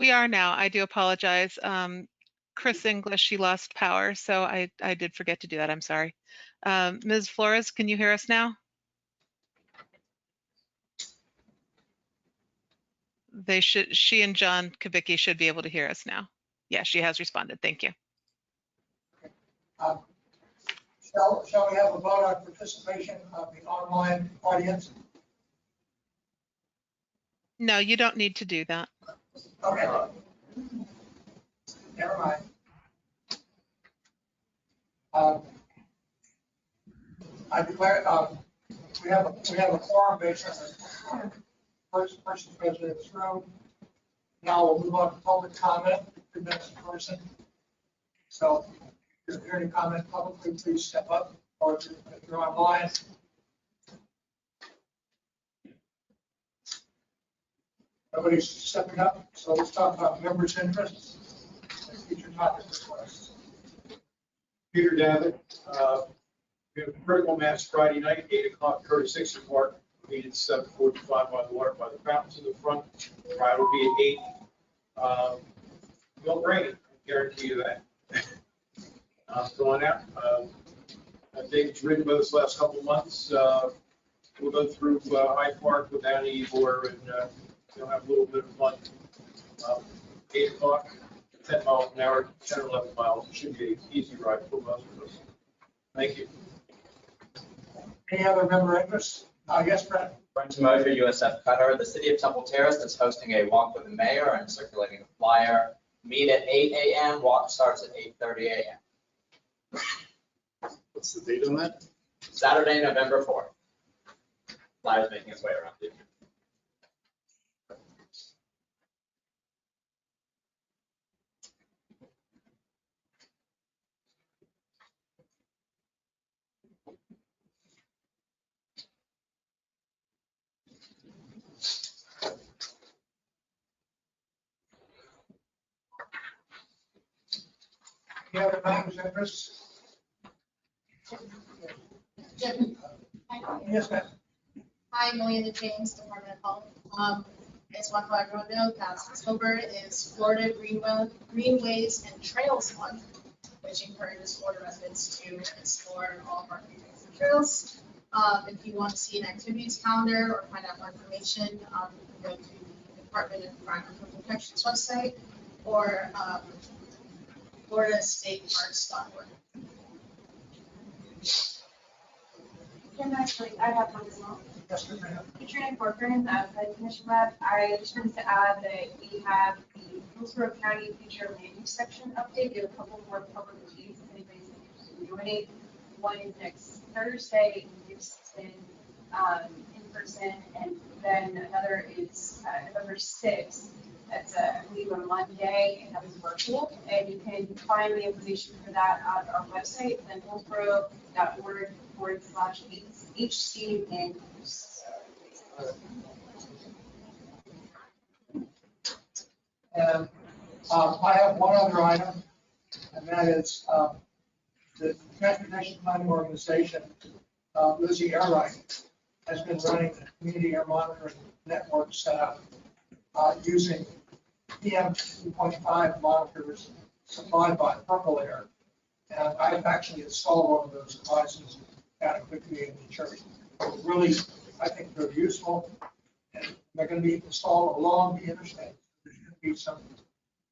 We are now. I do apologize. Chris English, she lost power, so I did forget to do that. I'm sorry. Ms. Flores, can you hear us now? They should. She and John Kubicki should be able to hear us now. Yeah, she has responded. Thank you. Shall we have a vote on participation of the online audience? No, you don't need to do that. Okay. Never mind. I declare we have a quorum based on the first person present in this room. Now we'll move on to public comment. 2 minutes per person. So if you're here to comment publicly, please step up, or if you're online. Nobody's stepping up, so let's talk about members' interests and future topic requests. Peter Davitt, we have a critical mass Friday night, 8 o'clock, Curtis Dixon Park, meet at 7:45 by the water, by the fountains in the front. Crowd will be at 8. Don't rain, I guarantee you that. Going out. David's ridden with us last couple of months. We'll go through Hyde Park without any Ybor, and you'll have a little bit of fun. 8 o'clock, 10 miles an hour, 10 or 11 miles. It should be an easy ride for most of us. Thank you. Any other member interests? Yes, Brent. Brent Mosier, USF Cutter. The city of Temple Terrace is hosting a walk with the mayor and circulating a flyer. Meet at 8 a.m. Walk starts at 8:30 a.m. What's the date on that? Saturday, November 4th. Flyer's making its way around. Any other members' interests? Yes, ma'am. Hi, Melinda James, Department of Health. I just want to let everyone know that October is Florida Greenways and Trails Month, which encourages Florida residents to explore all of our greenways and trails. If you want to see an activities calendar or find out more information, you can go to the Department of Environmental Protection's website or FloridaStateParks.org. Kim, actually, I have one as well. Yes, ma'am. Pedestrian Corcoran, outside commission rep. I just wanted to add that we have the Hillsborough County Future Land Use section update. We have a couple more public reviews if anybody's interested in joining. One is next Thursday in Houston, in person, and then another is November 6th. That's I believe on Monday, and that is virtual. And you can find the information for that on our website, then hillsborough.org/HC and And I have one other item, and that is the Transportation Planning Organization, Lizzie Airwright, has been running the community air monitoring network setup using PM 2.5 monitors supplied by Purple Air. And I've actually installed one of those devices at a quickly in the church. Really, I think they're useful, and they're going to be installed along the interstate. There's going to be some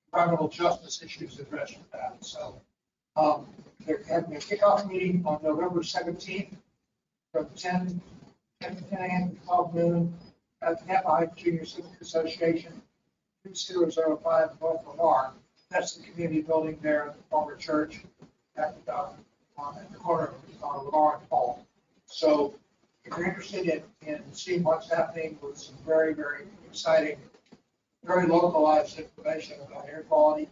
environmental justice issues addressed with that. So they're having a kickoff meeting on November 17th from 10 a.m. to 12 noon at the Tampa Heights Junior Civic Association, 2005 North Lamar. That's the community building there at the former church at the corner of Lamar and Paul. So if you're interested in seeing what's happening with some very, very exciting, very localized information about air quality,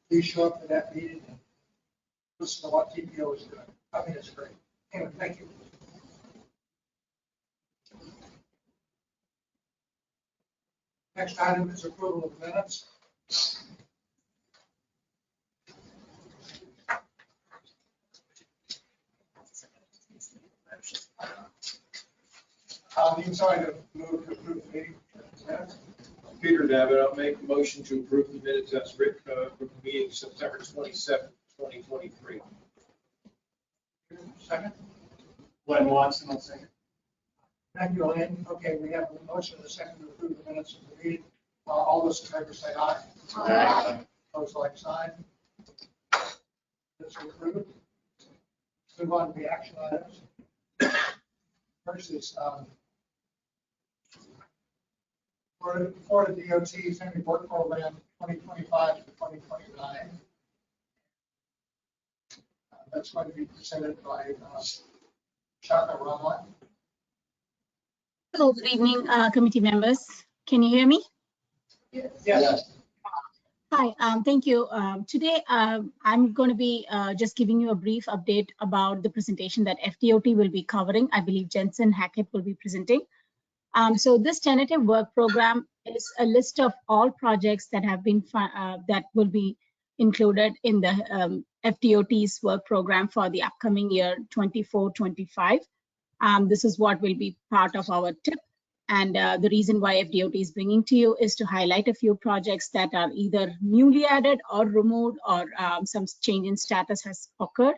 please show up to that meeting and listen to what TPO is doing. I think it's great. Anyway, thank you. Next item is approval of minutes. Sorry to move to approve the meeting minutes. Peter Davitt, I'll make a motion to approve the minutes as written from the meeting September 27th, 2023. Second? Glenn Watson, I'll second. Thank you, Elaine. Okay, we have a motion and a second to approve the minutes of the meeting. All those in favor say aye. Aye. Opposed, like sign. This is approved. Let's move on to the action items. First is Florida DOT Family Work Program 2025 to 2029. That's going to be presented by Shaka Raman. Hello, good evening, committee members. Can you hear me? Yes. Hi, thank you. Today, I'm going to be just giving you a brief update about the presentation that FDOT will be covering. I believe Jensen Hackett will be presenting. So this tentative work program is a list of all projects that have been that will be included in the FDOT's work program for the upcoming year 24-25. This is what will be part of our tip. And the reason why FDOT is bringing to you is to highlight a few projects that are either newly added or removed, or some change in status has occurred.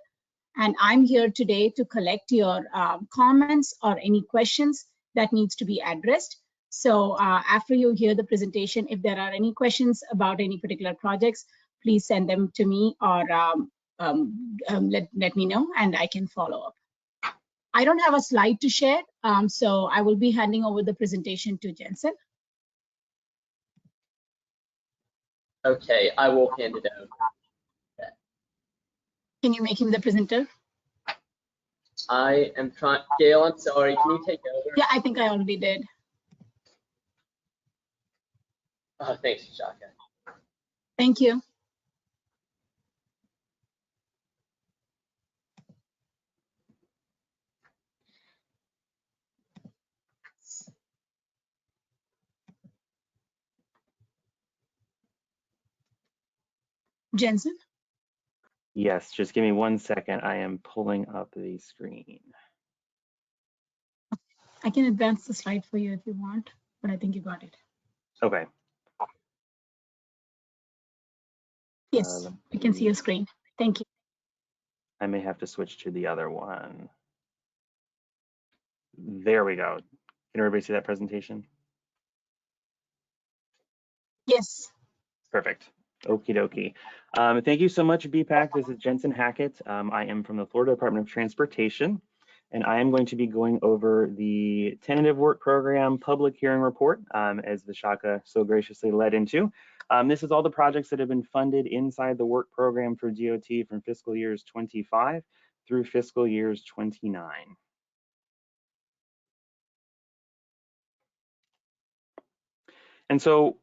And I'm here today to collect your comments or any questions that needs to be addressed. So after you hear the presentation, if there are any questions about any particular projects, please send them to me, or let me know and I can follow up. I don't have a slide to share, so I will be handing over the presentation to Jensen. Okay, I will hand it over. Can you make him the presenter? I am trying. Gail, I'm sorry. Can you take over? Yeah, I think I already did. Oh, thanks, Shaka. Thank you. Jensen? Yes, just give me 1 second. I am pulling up the screen. I can advance the slide for you if you want, but I think you got it. Okay. Yes, we can see your screen. Thank you. I may have to switch to the other one. There we go. Can everybody see that presentation? Yes. Perfect. Okie dokie. Thank you so much, BPAC. This is Jensen Hackett. I am from the Florida Department of Transportation, and I am going to be going over the tentative work program public hearing report, as Vishaka so graciously led into. This is all the projects that have been funded inside the work program for DOT from fiscal years 25 through fiscal years 29. And so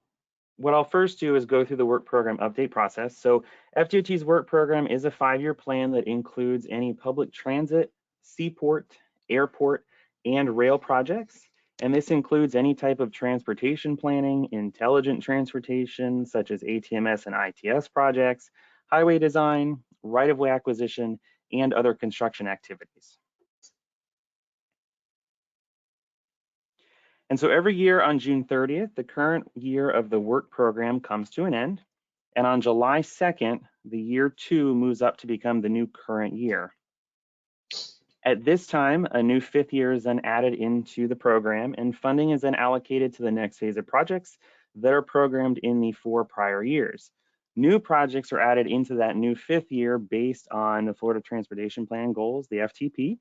what I'll first do is go through the work program update process. So FDOT's work program is a 5-year plan that includes any public transit, seaport, airport, and rail projects. And this includes any type of transportation planning, intelligent transportation, such as ATMS and ITS projects, highway design, right-of-way acquisition, and other construction activities. And so every year on June 30th, the current year of the work program comes to an end. And on July 2nd, the year 2 moves up to become the new current year. At this time, a new 5th year is then added into the program, and funding is then allocated to the next phase of projects that are programmed in the 4 prior years. New projects are added into that new 5th year based on the Florida Transportation Plan goals, the FTP,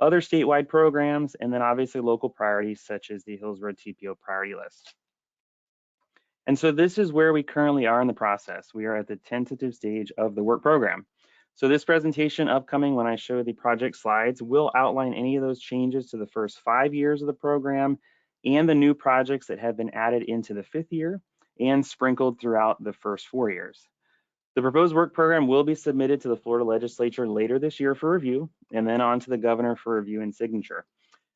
other statewide programs, and then obviously local priorities such as the Hills Road TPO priority list. And so this is where we currently are in the process. We are at the tentative stage of the work program. So this presentation upcoming, when I show the project slides, will outline any of those changes to the first 5 years of the program and the new projects that have been added into the 5th year and sprinkled throughout the first 4 years. The proposed work program will be submitted to the Florida legislature later this year for review, and then on to the governor for review and signature.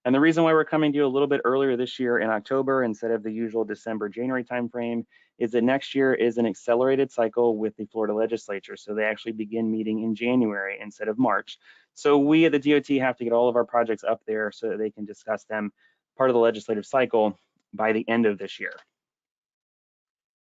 And the reason why we're coming to you a little bit earlier this year in October instead of the usual December, January timeframe is that next year is an accelerated cycle with the Florida legislature. So they actually begin meeting in January instead of March. So we at the DOT have to get all of our projects up there so that they can discuss them part of the legislative cycle by the end of this year.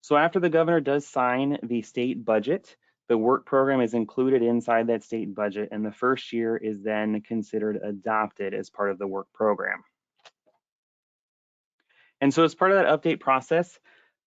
So after the governor does sign the state budget, the work program is included inside that state budget, and the first year is then considered adopted as part of the work program. And so as part of that update process,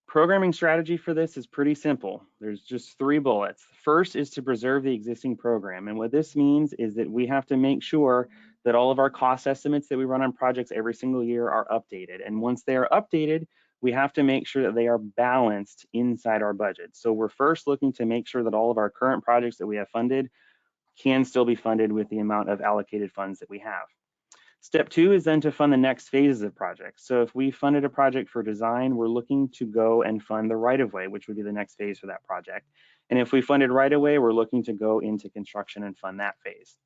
programming strategy for this is pretty simple. There's just 3 bullets. First is to preserve the existing program. And what this means is that we have to make sure that all of our cost estimates that we run on projects every single year are updated. And once they are updated, we have to make sure that they are balanced inside our budget. So we're first looking to make sure that all of our current projects that we have funded can still be funded with the amount of allocated funds that we have. Step 2 is then to fund the next phases of projects. So if we funded a project for design, we're looking to go and fund the right-of-way, which would be the next phase for that project. And if we funded right-of-way, we're looking to go into construction and fund that phase.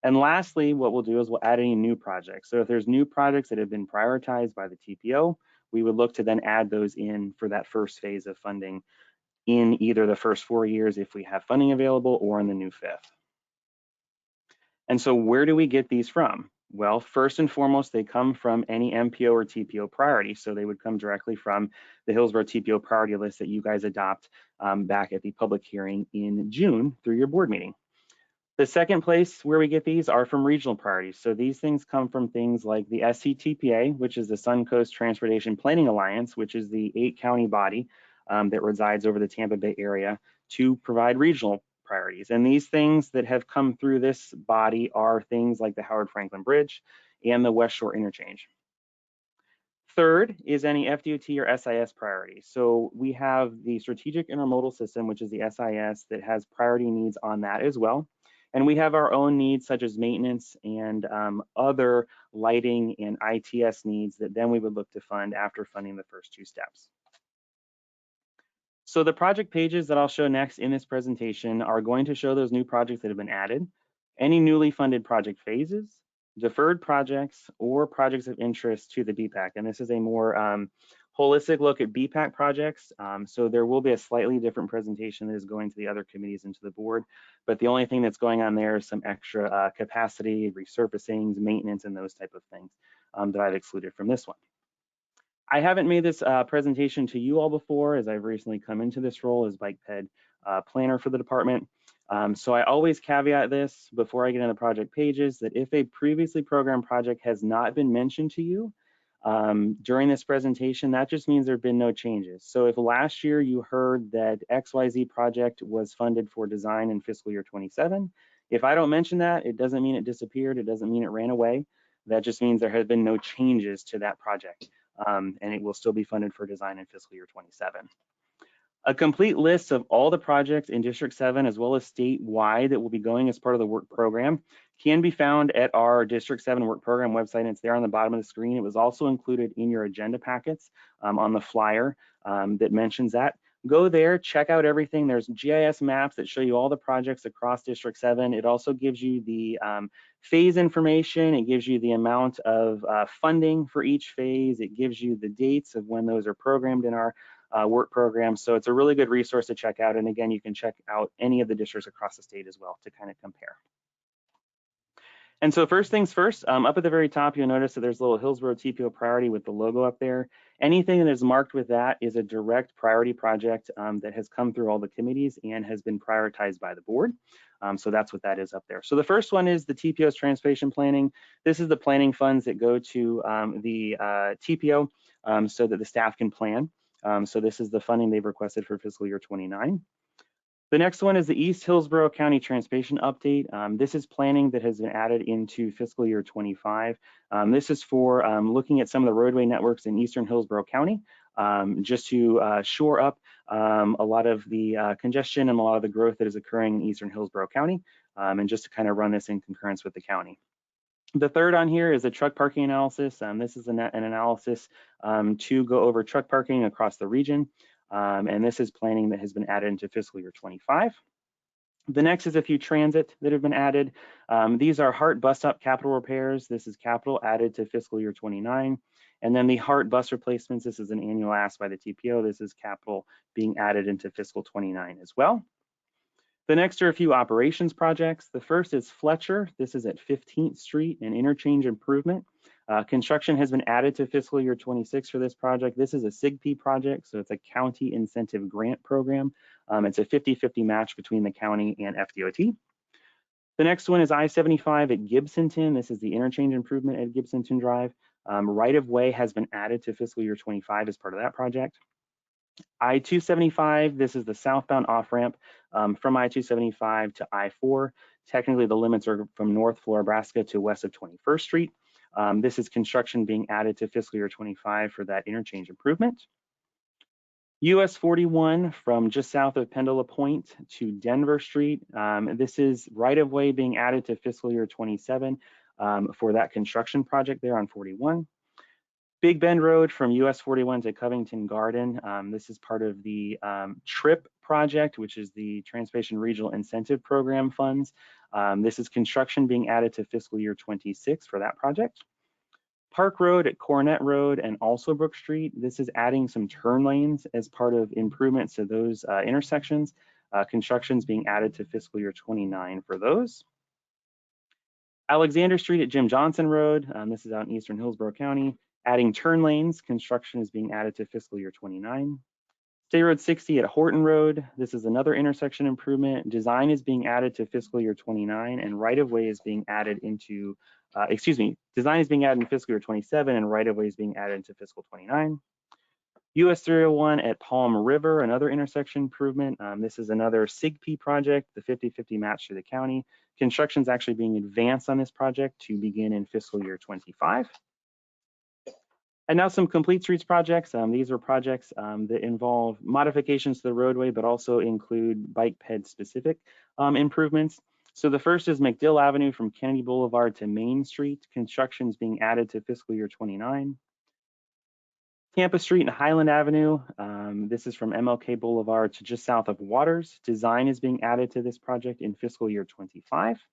And lastly, what we'll do is we'll add any new projects. So if there's new projects that have been prioritized by the TPO, we would look to then add those in for that first phase of funding in either the first 4 years if we have funding available, or in the new 5th. And so where do we get these from? Well, first and foremost, they come from any MPO or TPO priority. So they would come directly from the Hillsborough TPO priority list that you guys adopt back at the public hearing in June through your board meeting. The second place where we get these are from regional priorities. So these things come from things like the SCTPA, which is the Suncoast Transportation Planning Alliance, which is the 8-county body that resides over the Tampa Bay area to provide regional priorities. And these things that have come through this body are things like the Howard Franklin Bridge and the West Shore Interchange. Third is any FDOT or SIS priorities. So we have the Strategic Intermodal System, which is the SIS, that has priority needs on that as well. And we have our own needs such as maintenance and other lighting and ITS needs that then we would look to fund after funding the first 2 steps. So the project pages that I'll show next in this presentation are going to show those new projects that have been added, any newly funded project phases, deferred projects, or projects of interest to the BPAC. And this is a more holistic look at BPAC projects. So there will be a slightly different presentation that is going to the other committees and to the board. But the only thing that's going on there is some extra capacity, resurfacings, maintenance, and those type of things that I've excluded from this one. I haven't made this presentation to you all before, as I've recently come into this role as bike ped planner for the department. So I always caveat this before I get into the project pages that if a previously programmed project has not been mentioned to you during this presentation, that just means there have been no changes. So if last year you heard that XYZ project was funded for design in fiscal year 27, if I don't mention that, it doesn't mean it disappeared. It doesn't mean it ran away. That just means there have been no changes to that project. And it will still be funded for design in fiscal year 27. A complete list of all the projects in District 7 as well as statewide that will be going as part of the work program can be found at our District 7 work program website. And it's there on the bottom of the screen. It was also included in your agenda packets on the flyer that mentions that. Go there, check out everything. There's GIS maps that show you all the projects across District 7. It also gives you the phase information. It gives you the amount of funding for each phase. It gives you the dates of when those are programmed in our work program. So it's a really good resource to check out. And again, you can check out any of the districts across the state as well to kind of compare. And so first things first, up at the very top, you'll notice that there's a little Hillsborough TPO priority with the logo up there. Anything that is marked with that is a direct priority project that has come through all the committees and has been prioritized by the board. So that's what that is up there. So the first one is the TPO's transportation planning. This is the planning funds that go to the TPO so that the staff can plan. So this is the funding they've requested for fiscal year 29. The next one is the East Hillsborough County Transportation Update. This is planning that has been added into fiscal year 25. This is for looking at some of the roadway networks in Eastern Hillsborough County, just to shore up a lot of the congestion and a lot of the growth that is occurring in Eastern Hillsborough County, and just to kind of run this in concurrence with the county. The third on here is a truck parking analysis. This is an analysis to go over truck parking across the region. And this is planning that has been added into fiscal year 25. The next is a few transit that have been added. These are Hart bus stop capital repairs. This is capital added to fiscal year 29. And then the Hart bus replacements, this is an annual ask by the TPO. This is capital being added into fiscal 29 as well. The next are a few operations projects. The first is Fletcher. This is at 15th Street, an interchange improvement. Construction has been added to fiscal year 26 for this project. This is a SIGP project, so it's a county incentive grant program. It's a 50-50 match between the county and FDOT. The next one is I-75 at Gibsonton. This is the interchange improvement at Gibsonton Drive. Right-of-way has been added to fiscal year 25 as part of that project. I-275, this is the southbound off-ramp from I-275 to I-4. Technically, the limits are from North Florabraska to west of 21st Street. This is construction being added to fiscal year 25 for that interchange improvement. US 41 from just south of Pendula Point to Denver Street. This is right-of-way being added to fiscal year 27 for that construction project there on 41. Big Bend Road from US 41 to Covington Garden. This is part of the TRIP project, which is the Transportation Regional Incentive Program funds. This is construction being added to fiscal year 26 for that project. Park Road at Coronet Road and also Brook Street. This is adding some turn lanes as part of improvements to those intersections. Construction's being added to fiscal year 29 for those. Alexander Street at Jim Johnson Road. This is out in eastern Hillsborough County. Adding turn lanes. Construction is being added to fiscal year 29. State Road 60 at Horton Road. This is another intersection improvement. Design is being added to fiscal year 29 and right-of-way is being added into, design is being added in fiscal year 27 and right-of-way is being added into fiscal 29. US 301 at Palm River, another intersection improvement. This is another SIGP project, the 50-50 match to the county. Construction is actually being advanced on this project to begin in fiscal year 25. And now some complete streets projects. These are projects that involve modifications to the roadway, but also include bike ped specific improvements. So the first is McDill Avenue from Kennedy Boulevard to Main Street. Construction is being added to fiscal year 29. Campus Street and Highland Avenue. This is from MLK Boulevard to just south of Waters. Design is being added to this project in fiscal year 25.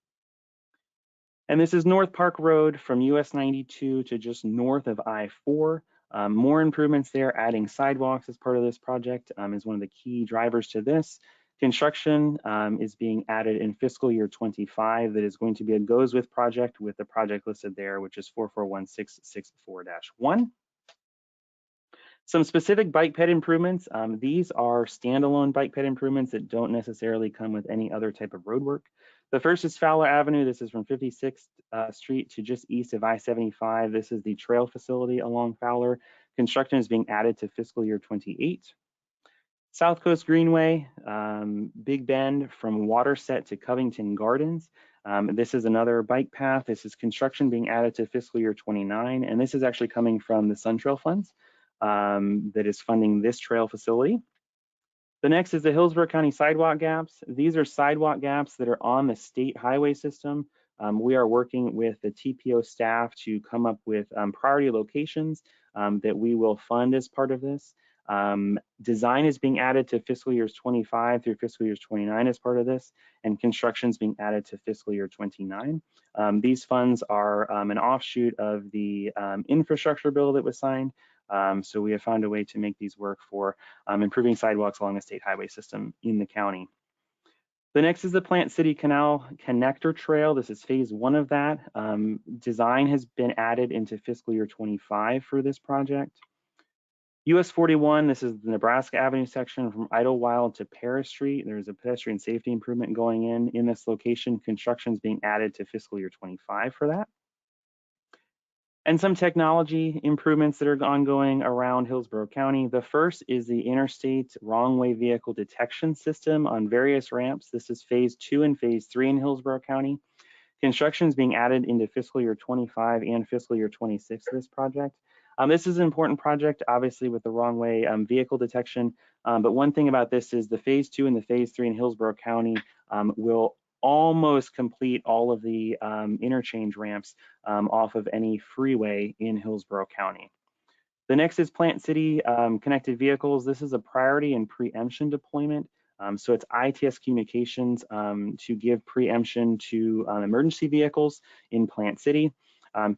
And this is North Park Road from US 92 to just north of I-4. More improvements there, adding sidewalks as part of this project is one of the key drivers to this. Construction is being added in fiscal year 25 that is going to be a goes with project with the project listed there, which is 441664-1. Some specific bike ped improvements. These are standalone bike ped improvements that don't necessarily come with any other type of road work. The first is Fowler Avenue. This is from 56th Street to just east of I-75. This is the trail facility along Fowler. Construction is being added to fiscal year 28. South Coast Greenway, Big Bend from Waterset to Covington Gardens. This is another bike path. This is construction being added to fiscal year 29. And this is actually coming from the Sun Trail funds that is funding this trail facility. The next is the Hillsborough County sidewalk gaps. These are sidewalk gaps that are on the state highway system. We are working with the TPO staff to come up with priority locations that we will fund as part of this. Design is being added to fiscal years 25 through fiscal years 29 as part of this, and construction is being added to fiscal year 29. These funds are an offshoot of the infrastructure bill that was signed. So we have found a way to make these work for improving sidewalks along the state highway system in the county. The next is the Plant City Canal Connector Trail. This is phase 1 of that. Design has been added into fiscal year 25 for this project. US 41, this is the Nebraska Avenue section from Idlewild to Paris Street. There's a pedestrian safety improvement going in this location. Construction is being added to fiscal year 25 for that. And some technology improvements that are ongoing around Hillsborough County. The first is the interstate wrong way vehicle detection system on various ramps. This is phase 2 and phase 3 in Hillsborough County. Construction is being added into fiscal year 25 and fiscal year 26 for this project. This is an important project, obviously, with the wrong way vehicle detection. But one thing about this is the phase 2 and the phase 3 in Hillsborough County will almost complete all of the interchange ramps off of any freeway in Hillsborough County. The next is Plant City Connected Vehicles. This is a priority and preemption deployment. So it's ITS communications to give preemption to emergency vehicles in Plant City.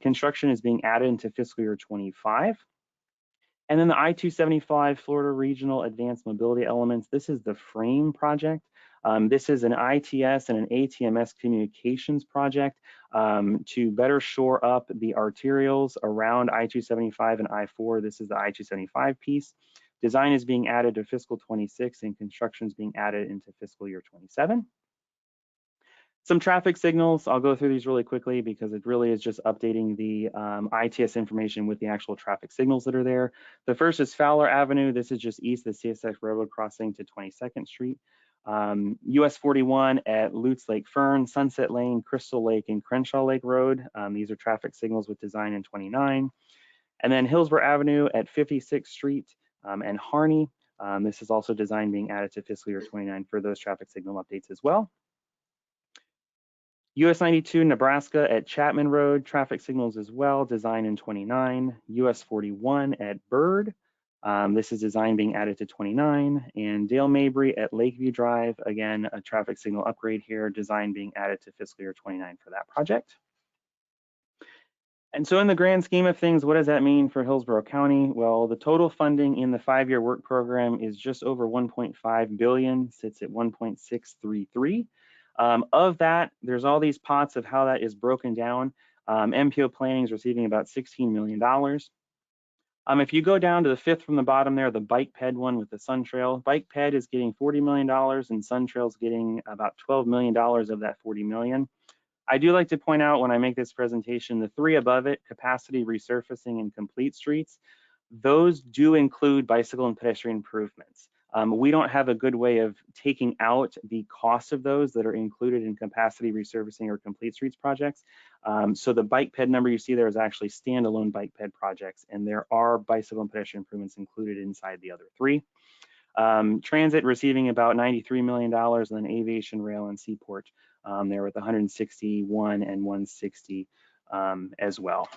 Construction is being added into fiscal year 25. And then the I-275 Florida Regional Advanced Mobility Elements. This is the FRAME project. This is an ITS and an ATMS communications project to better shore up the arterials around I-275 and I-4. This is the I-275 piece. Design is being added to fiscal 26 and construction is being added into fiscal year 27. Some traffic signals, I'll go through these really quickly because it really is just updating the ITS information with the actual traffic signals that are there. The first is Fowler Avenue. This is just east of the CSX Railroad crossing to 22nd Street. US 41 at Lutz Lake Fern, Sunset Lane, Crystal Lake, and Crenshaw Lake Road. These are traffic signals with design in 29. And then Hillsborough Avenue at 56th Street and Harney. This is also design being added to fiscal year 29 for those traffic signal updates as well. US 92 Nebraska at Chapman Road, traffic signals as well, design in 29. US 41 at Bird, this is design being added to 29. And Dale Mabry at Lakeview Drive, again, a traffic signal upgrade here, design being added to fiscal year 29 for that project. And so in the grand scheme of things, what does that mean for Hillsborough County? Well, the total funding in the 5-year work program is just over 1.5 billion, sits at 1.633. Of that, there's all these pots of how that is broken down. MPO planning is receiving about $16 million. If you go down to the fifth from the bottom there, the bike ped one with the Sun Trail, bike ped is getting $40 million and Sun Trail's getting about $12 million of that $40 million. I do like to point out when I make this presentation, the three above it, capacity, resurfacing, and complete streets, those do include bicycle and pedestrian improvements. We don't have a good way of taking out the cost of those that are included in capacity, resurfacing, or complete streets projects. So the bike ped number you see there is actually standalone bike ped projects, and there are bicycle and pedestrian improvements included inside the other three. Transit receiving about $93 million, and then aviation, rail, and seaport there with 161 and 160 as well.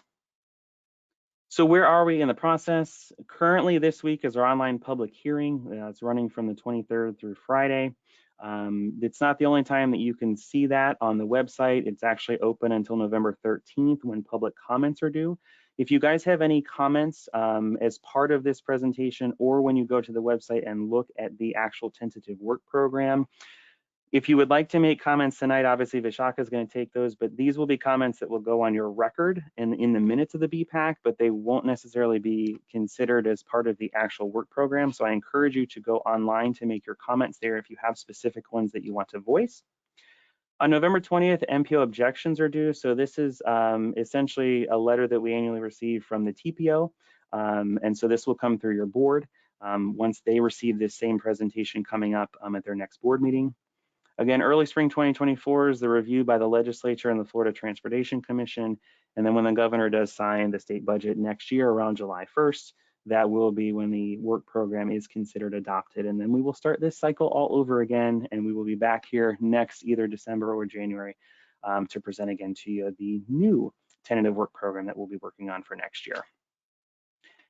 So where are we in the process? Currently this week is our online public hearing. It's running from the 23rd through Friday. It's not the only time that you can see that on the website. It's actually open until November 13th when public comments are due. If you guys have any comments as part of this presentation or when you go to the website and look at the actual tentative work program, if you would like to make comments tonight, obviously Vishaka is going to take those, but these will be comments that will go on your record and in the minutes of the BPAC, but they won't necessarily be considered as part of the actual work program. So I encourage you to go online to make your comments there if you have specific ones that you want to voice. On November 20th, MPO objections are due. So this is essentially a letter that we annually receive from the TPO. And so this will come through your board once they receive this same presentation coming up at their next board meeting. Again, early spring 2024 is the review by the legislature and the Florida Transportation Commission. And then when the governor does sign the state budget next year around July 1st, that will be when the work program is considered adopted. And then we will start this cycle all over again. And we will be back here next either December or January to present again to you the new tentative work program that we'll be working on for next year.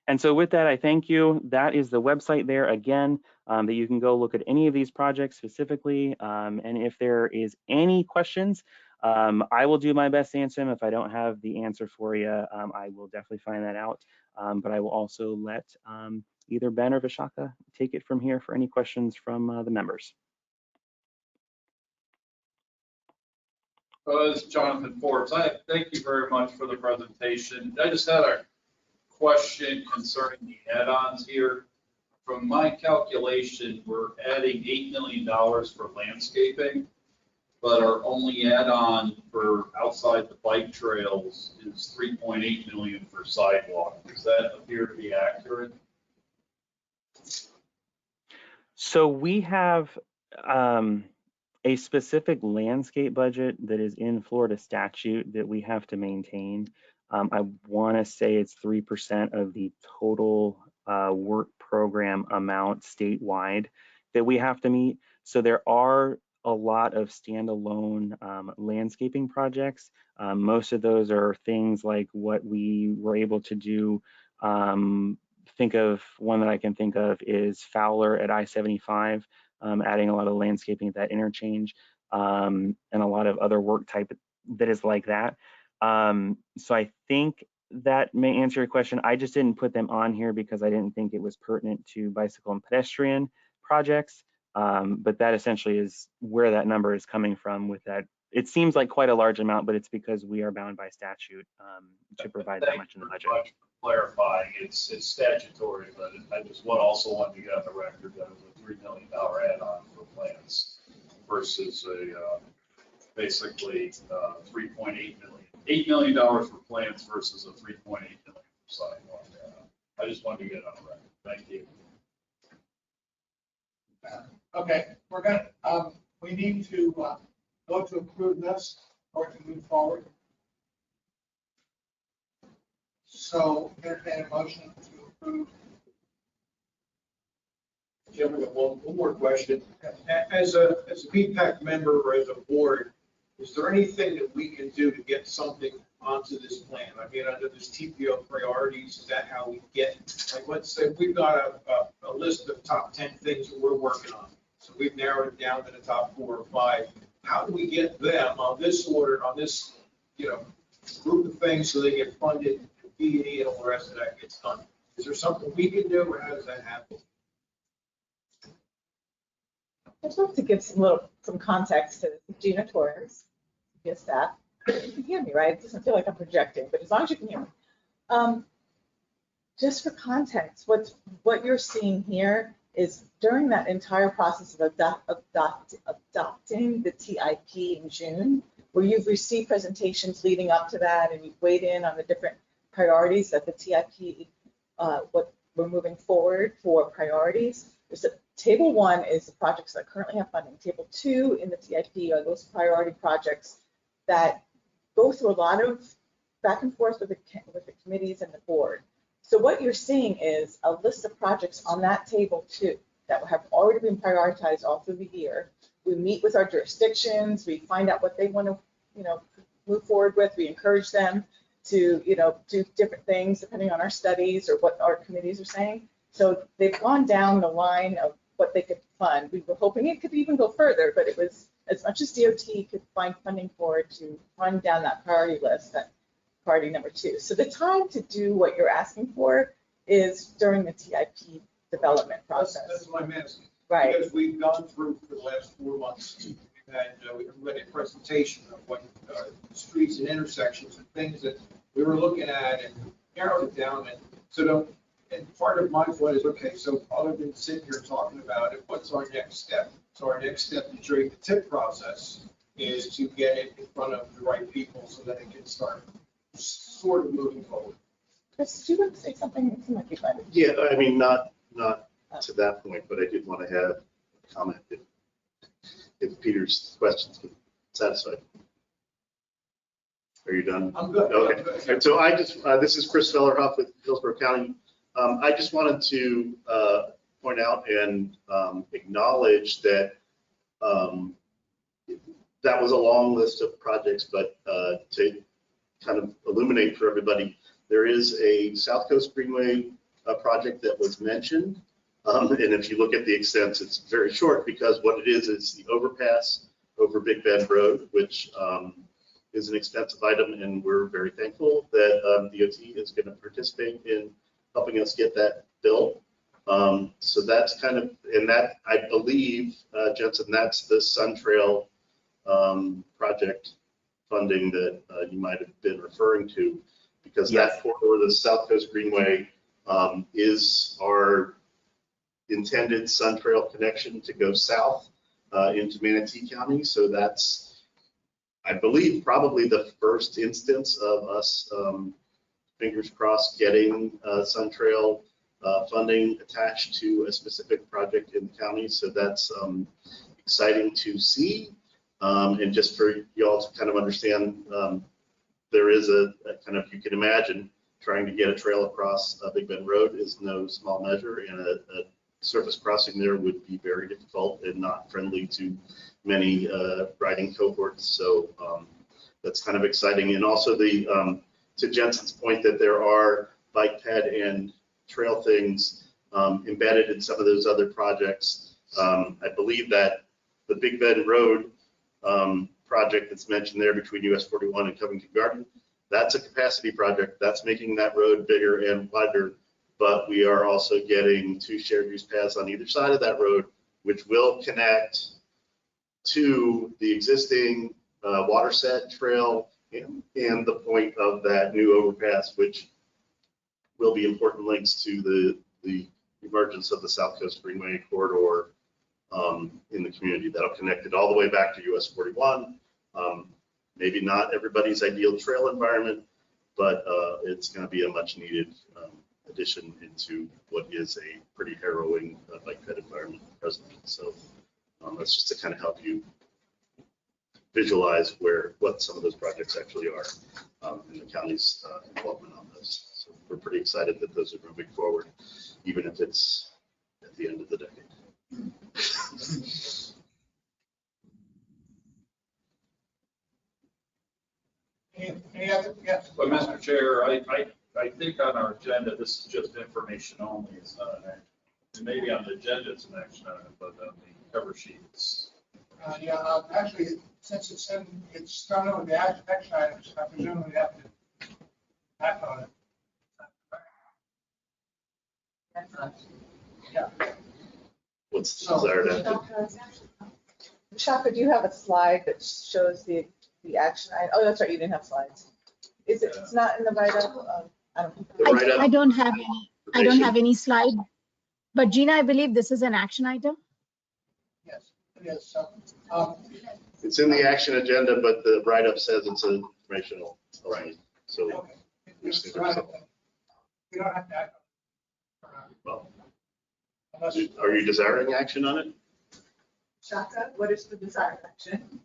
And so with that, I thank you. That is the website there again, that you can go look at any of these projects specifically. And if there is any questions, I will do my best to answer them. If I don't have the answer for you, I will definitely find that out. But I will also let either Ben or Vishaka take it from here for any questions from the members. This is Jonathan Forbes. Thank you very much for the presentation. I just had a question concerning the add-ons here. From my calculation, we're adding $8 million for landscaping, but our only add-on for outside the bike trails is $3.8 million for sidewalk. Does that appear to be accurate? So we have a specific landscape budget that is in Florida statute that we have to maintain. I want to say it's 3% of the total work program amount statewide that we have to meet. So there are a lot of standalone landscaping projects. Most of those are things like what we were able to do. Think of one that I can think of is Fowler at I-75, adding a lot of landscaping at that interchange, and a lot of other work type that is like that. So I think that may answer your question. I just didn't put them on here because I didn't think it was pertinent to bicycle and pedestrian projects. But that essentially is where that number is coming from with that. It seems like quite a large amount, but it's because we are bound by statute to provide that much in the budget. Thank you very much for clarifying. It's statutory, but I just also wanted to get on the record that it was a $3 million add-on for plants versus basically $3.8 million. $8 million for plants versus a $3.8 million for sidewalk. I just wanted to get on the record. Thank you. Okay, we're gonna, we need to vote to approve this or to move forward. So entertain a motion to approve. Jim, we got one more question. As a BPAC member or as a board, is there anything that we can do to get something onto this plan? I mean, under this TPO priorities, is that how we get, like, let's say we've got a list of top 10 things that we're working on. So we've narrowed it down to the top 4 or 5. How do we get them on this order, on this, group of things so they get funded, and D&E and all the rest of that gets done? Is there something we can do, or how does that happen? I'd love to give some context to Gina Torres, your staff. You can hear me, right? It doesn't feel like I'm projecting, but as long as you can hear me. Just for context, what you're seeing here is during that entire process of adopting the TIP in June, where you've received presentations leading up to that and you've weighed in on the different priorities that the TIP, what we're moving forward for priorities. Table 1 is the projects that currently have funding. Table 2 in the TIP are those priority projects that go through a lot of back and forth with the committees and the board. So what you're seeing is a list of projects on that table 2 that have already been prioritized all through the year. We meet with our jurisdictions, we find out what they want to, move forward with. We encourage them to, do different things depending on our studies or what our committees are saying. So they've gone down the line of what they could fund. We were hoping it could even go further, but it was as much as DOT could find funding for it to run down that priority list, that priority number 2. So the time to do what you're asking for is during the TIP development process. That's my message. Right. Because we've gone through for the last 4 months, we've had a presentation of what streets and intersections and things that we were looking at and narrowed it down. And so and part of my point is, okay, so other than sitting here talking about it, what's our next step? So our next step during the TIP process is to get it in front of the right people so that it can start sort of moving forward. Chris, do you want to say something? Yeah, I mean, not to that point, but I did want to have a comment if Peter's questions can satisfy. Are you done? I'm good. Okay. And so I just, this is Chris Fellerhoff with Hillsborough County. I just wanted to point out and acknowledge that that was a long list of projects, but to kind of illuminate for everybody, there is a South Coast Greenway project that was mentioned. And if you look at the extents, it's very short because what it is the overpass over Big Bend Road, which is an expensive item, and we're very thankful that DOT is going to participate in helping us get that built. So that's kind of, and that I believe, Jensen, that's the Sun Trail project funding that you might have been referring to, because yes, that corridor, the South Coast Greenway, is our intended Sun Trail connection to go south into Manatee County. So that's, I believe, probably the first instance of us, fingers crossed, getting Sun Trail funding attached to a specific project in the county. So that's exciting to see. And just for y'all to kind of understand, there is a kind of, you can imagine, trying to get a trail across Big Bend Road is no small measure, and a surface crossing there would be very difficult and not friendly to many riding cohorts. So that's kind of exciting. And also the to Jensen's point that there are bike ped and trail things embedded in some of those other projects. I believe that the Big Bend Road project that's mentioned there between US 41 and Covington Garden, that's a capacity project. That's making that road bigger and wider, but we are also getting 2 shared use paths on either side of that road which will connect to the existing Waterset Trail and the point of that new overpass, which will be important links to the emergence of the South Coast Greenway corridor in the community. That'll connect it all the way back to US 41. Maybe not everybody's ideal trail environment, but it's going to be a much needed addition into what is a pretty harrowing bike ped environment presently. So that's just to kind of help you visualize what some of those projects actually are in the county's involvement on those. So we're pretty excited that those are moving forward, even if it's at the end of the decade. Any other? Yes. But Mr. Chair, I think on our agenda, this is just information only. It's not an action. And maybe on the agenda, it's an action item, but on the cover sheet, it's. Actually, since it's thrown in with the action items, I presume we have to act on it. Yeah. What's the desired action? Shaka, do you have a slide that shows the action item? Oh, that's right, you didn't have slides. Is it, it's not in the write-up? I don't. I don't have any. I don't have any slide. But Gina, I believe this is an action item. Yes, it is. So, it's in the action agenda, but the write-up says it's informational. Right. So okay. We don't have to act on it. Well, Unless, are you desiring action on it? Shaka, what is the desired action?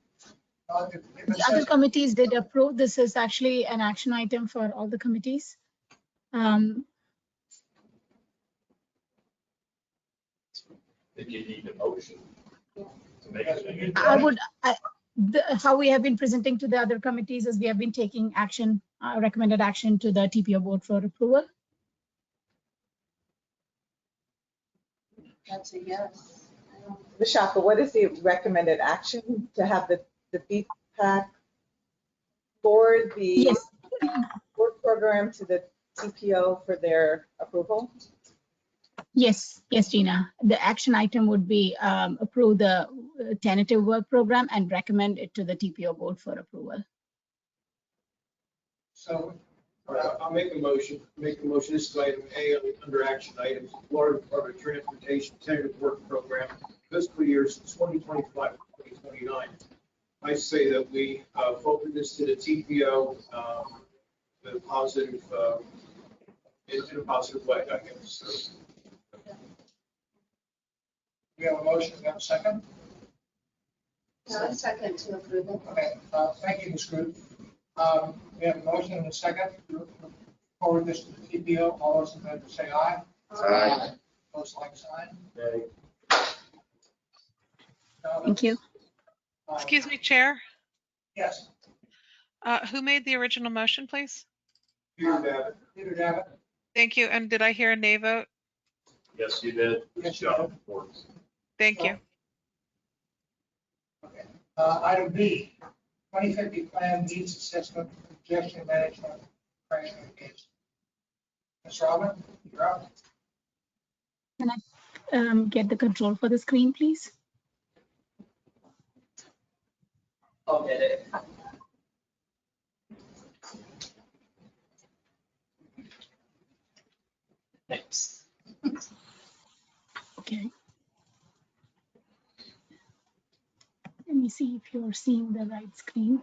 if it The says- other committees did approve. This is actually an action item for all the committees. If you need a motion to make it. I would, how we have been presenting to the other committees is we have been taking action, recommended action to the TPO board for approval. That's a yes. Vishaka, what is the recommended action to have the BPAC forward the Yes, work program to the TPO for their approval? yes, Gina. The action item would be approve the tentative work program and recommend it to the TPO board for approval. So, I'll make a motion. This is item A under action items, Florida Department of Transportation tentative work program, fiscal years 2025 to 2029. I say that we forward this to the TPO in a positive way, I guess. So, we have a motion, we have a second. Second to approve it. Okay, thank you, Ms. Cruz. We have a motion and a second to forward this to the TPO. All those in favor say aye. Aye. Opposed, like sign. Thank you. Excuse me, Chair. Yes, Who made the original motion, please? Peter Davitt. Peter Davitt. Thank you. And did I hear a nay vote? Yes, you did. Yes, you Shaka, did. works. Thank you. Okay. Item B, 2050 plan needs assessment, congestion management, crash mitigation. Ms. Robin, you're up. Can I get the control for the screen, please? I'll get it. Thanks. Okay. Let me see if you're seeing the right screen.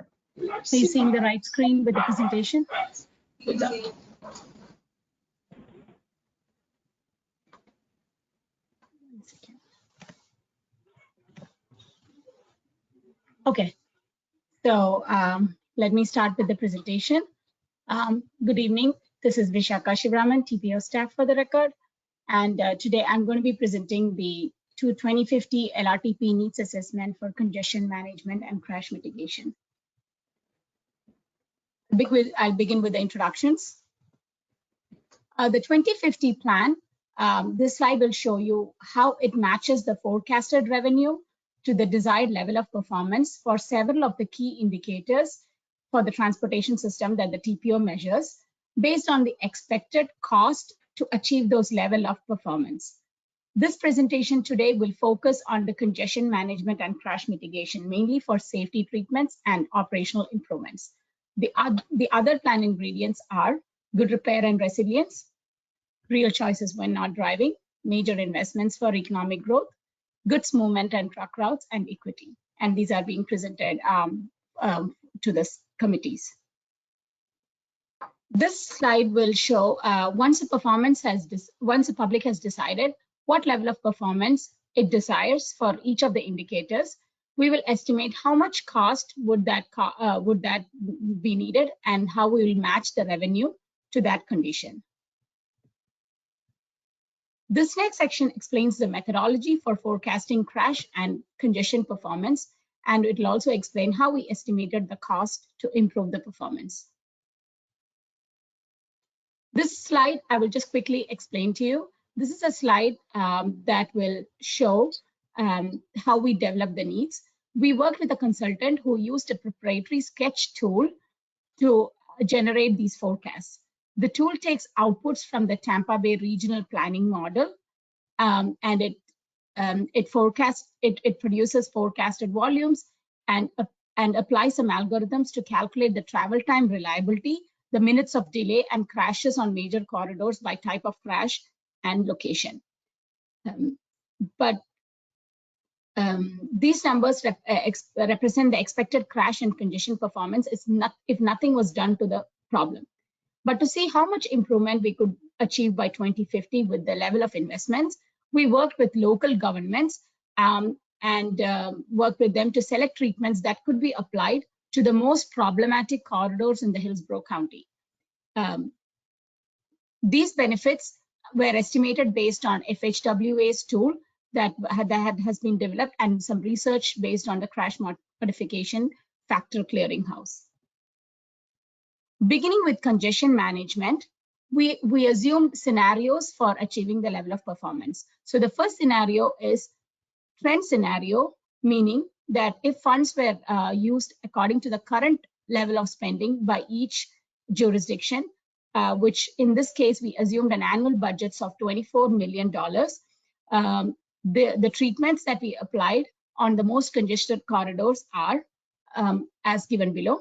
Are you seeing the right screen with the presentation? Okay, so let me start with the presentation. Good evening. This is Vishaka Shivraman, TPO staff for the record. And today I'm going to be presenting the 2050 LRTP needs assessment for congestion management and crash mitigation. I'll begin with the introductions. The 2050 plan, this slide will show you how it matches the forecasted revenue to the desired level of performance for several of the key indicators for the transportation system that the TPO measures based on the expected cost to achieve those level of performance. This presentation today will focus on the congestion management and crash mitigation, mainly for safety treatments and operational improvements. The other plan ingredients are good repair and resilience, real choices when not driving, major investments for economic growth, goods movement and truck routes, and equity. And these are being presented to the committees. This slide will show once the public has decided what level of performance it desires for each of the indicators, we will estimate how much cost would that be needed and how we will match the revenue to that condition. This next section explains the methodology for forecasting crash and congestion performance, and it will also explain how we estimated the cost to improve the performance. This slide, I will just quickly explain to you. This is a slide that will show how we develop the needs. We worked with a consultant who used a proprietary sketch tool to generate these forecasts. The tool takes outputs from the Tampa Bay Regional Planning Model, and it produces forecasted volumes and applies some algorithms to calculate the travel time reliability, the minutes of delay, and crashes on major corridors by type of crash and location. These numbers represent the expected crash and congestion performance if nothing was done to the problem. But to see how much improvement we could achieve by 2050 with the level of investments, we worked with local governments and worked with them to select treatments that could be applied to the most problematic corridors in the Hillsborough County. These benefits were estimated based on FHWA's tool that has been developed and some research based on the crash modification factor clearinghouse. Beginning with congestion management, we assumed scenarios for achieving the level of performance. So the first scenario is trend scenario, meaning that if funds were used according to the current level of spending by each jurisdiction, which in this case, we assumed an annual budget of $24 million. The treatments that we applied on the most congested corridors are as given below.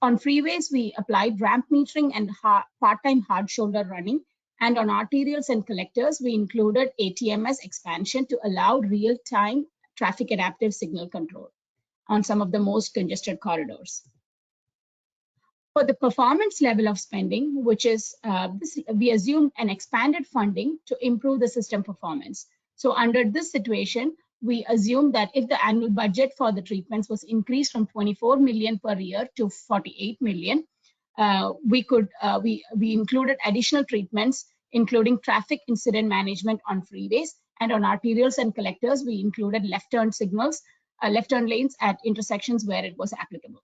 On freeways, we applied ramp metering and part-time hard shoulder running. And on arterials and collectors, we included ATMS expansion to allow real-time traffic adaptive signal control on some of the most congested corridors. For the performance level of spending, which is we assumed an expanded funding to improve the system performance. So under this situation, we assumed that if the annual budget for the treatments was increased from 24 million per year to 48 million, we included additional treatments, including traffic incident management on freeways, and on arterials and collectors, we included left turn signals, left turn lanes at intersections where it was applicable.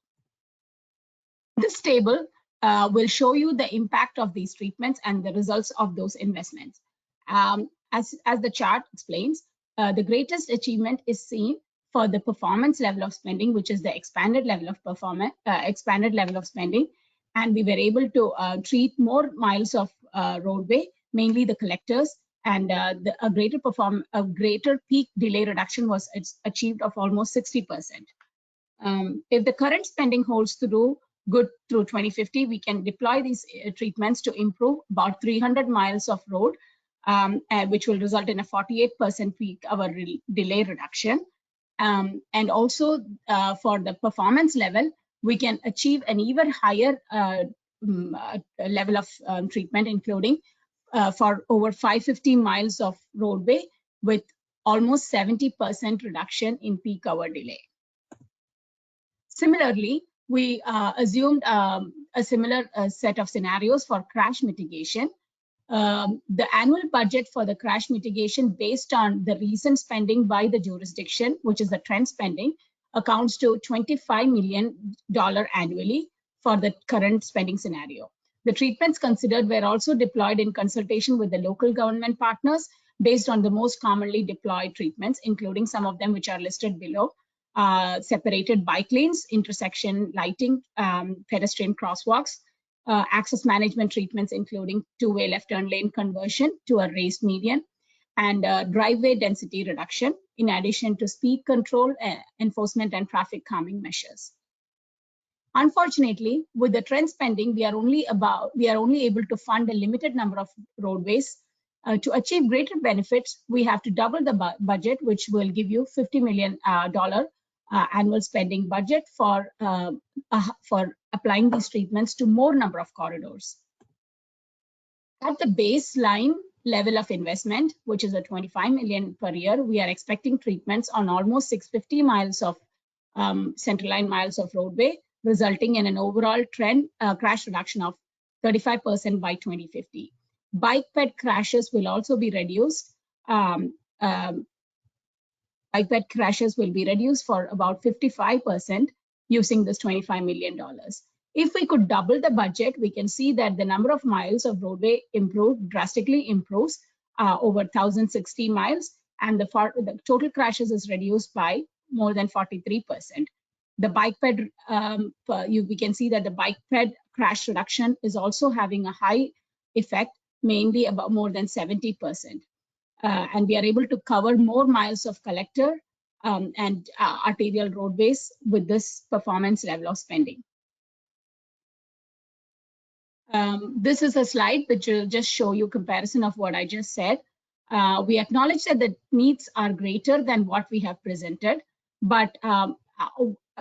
This table will show you the impact of these treatments and the results of those investments. As the chart explains, the greatest achievement is seen for the performance level of spending, which is the expanded level of spending, and we were able to treat more miles of roadway, mainly the collectors, and a greater peak delay reduction was achieved of almost 60%. If the current spending holds good through 2050, we can deploy these treatments to improve about 300 miles of road, which will result in a 48% peak hour delay reduction. And also for the performance level, we can achieve an even higher level of treatment, including for over 550 miles of roadway with almost 70% reduction in peak hour delay. Similarly, we assumed a similar set of scenarios for crash mitigation. The annual budget for the crash mitigation based on the recent spending by the jurisdiction, which is the trend spending, accounts to $25 million annually for the current spending scenario. The treatments considered were also deployed in consultation with the local government partners based on the most commonly deployed treatments, including some of them which are listed below. Separated bike lanes, intersection lighting, pedestrian crosswalks, access management treatments, including two-way left turn lane conversion to a raised median, and driveway density reduction, in addition to speed control, enforcement, and traffic calming measures. Unfortunately, with the trend spending, we are only able to fund a limited number of roadways. To achieve greater benefits, we have to double the budget, which will give you $50 million annual spending budget for applying these treatments to more number of corridors. At the baseline level of investment, which is a $25 million per year, we are expecting treatments on almost 650 miles of central line miles of roadway, resulting in an overall trend crash reduction of 35% by 2050. Bike ped crashes will also be reduced. Bike ped crashes will be reduced for about 55% using this $25 million. If we could double the budget, we can see that the number of miles of roadway drastically improves over 1,060 miles, and the total crashes is reduced by more than 43%. The bike ped, we can see that the bike ped crash reduction is also having a high effect, mainly about more than 70%. And we are able to cover more miles of collector and arterial roadways with this performance level of spending. This is a slide which will just show you comparison of what I just said. We acknowledge that the needs are greater than what we have presented, but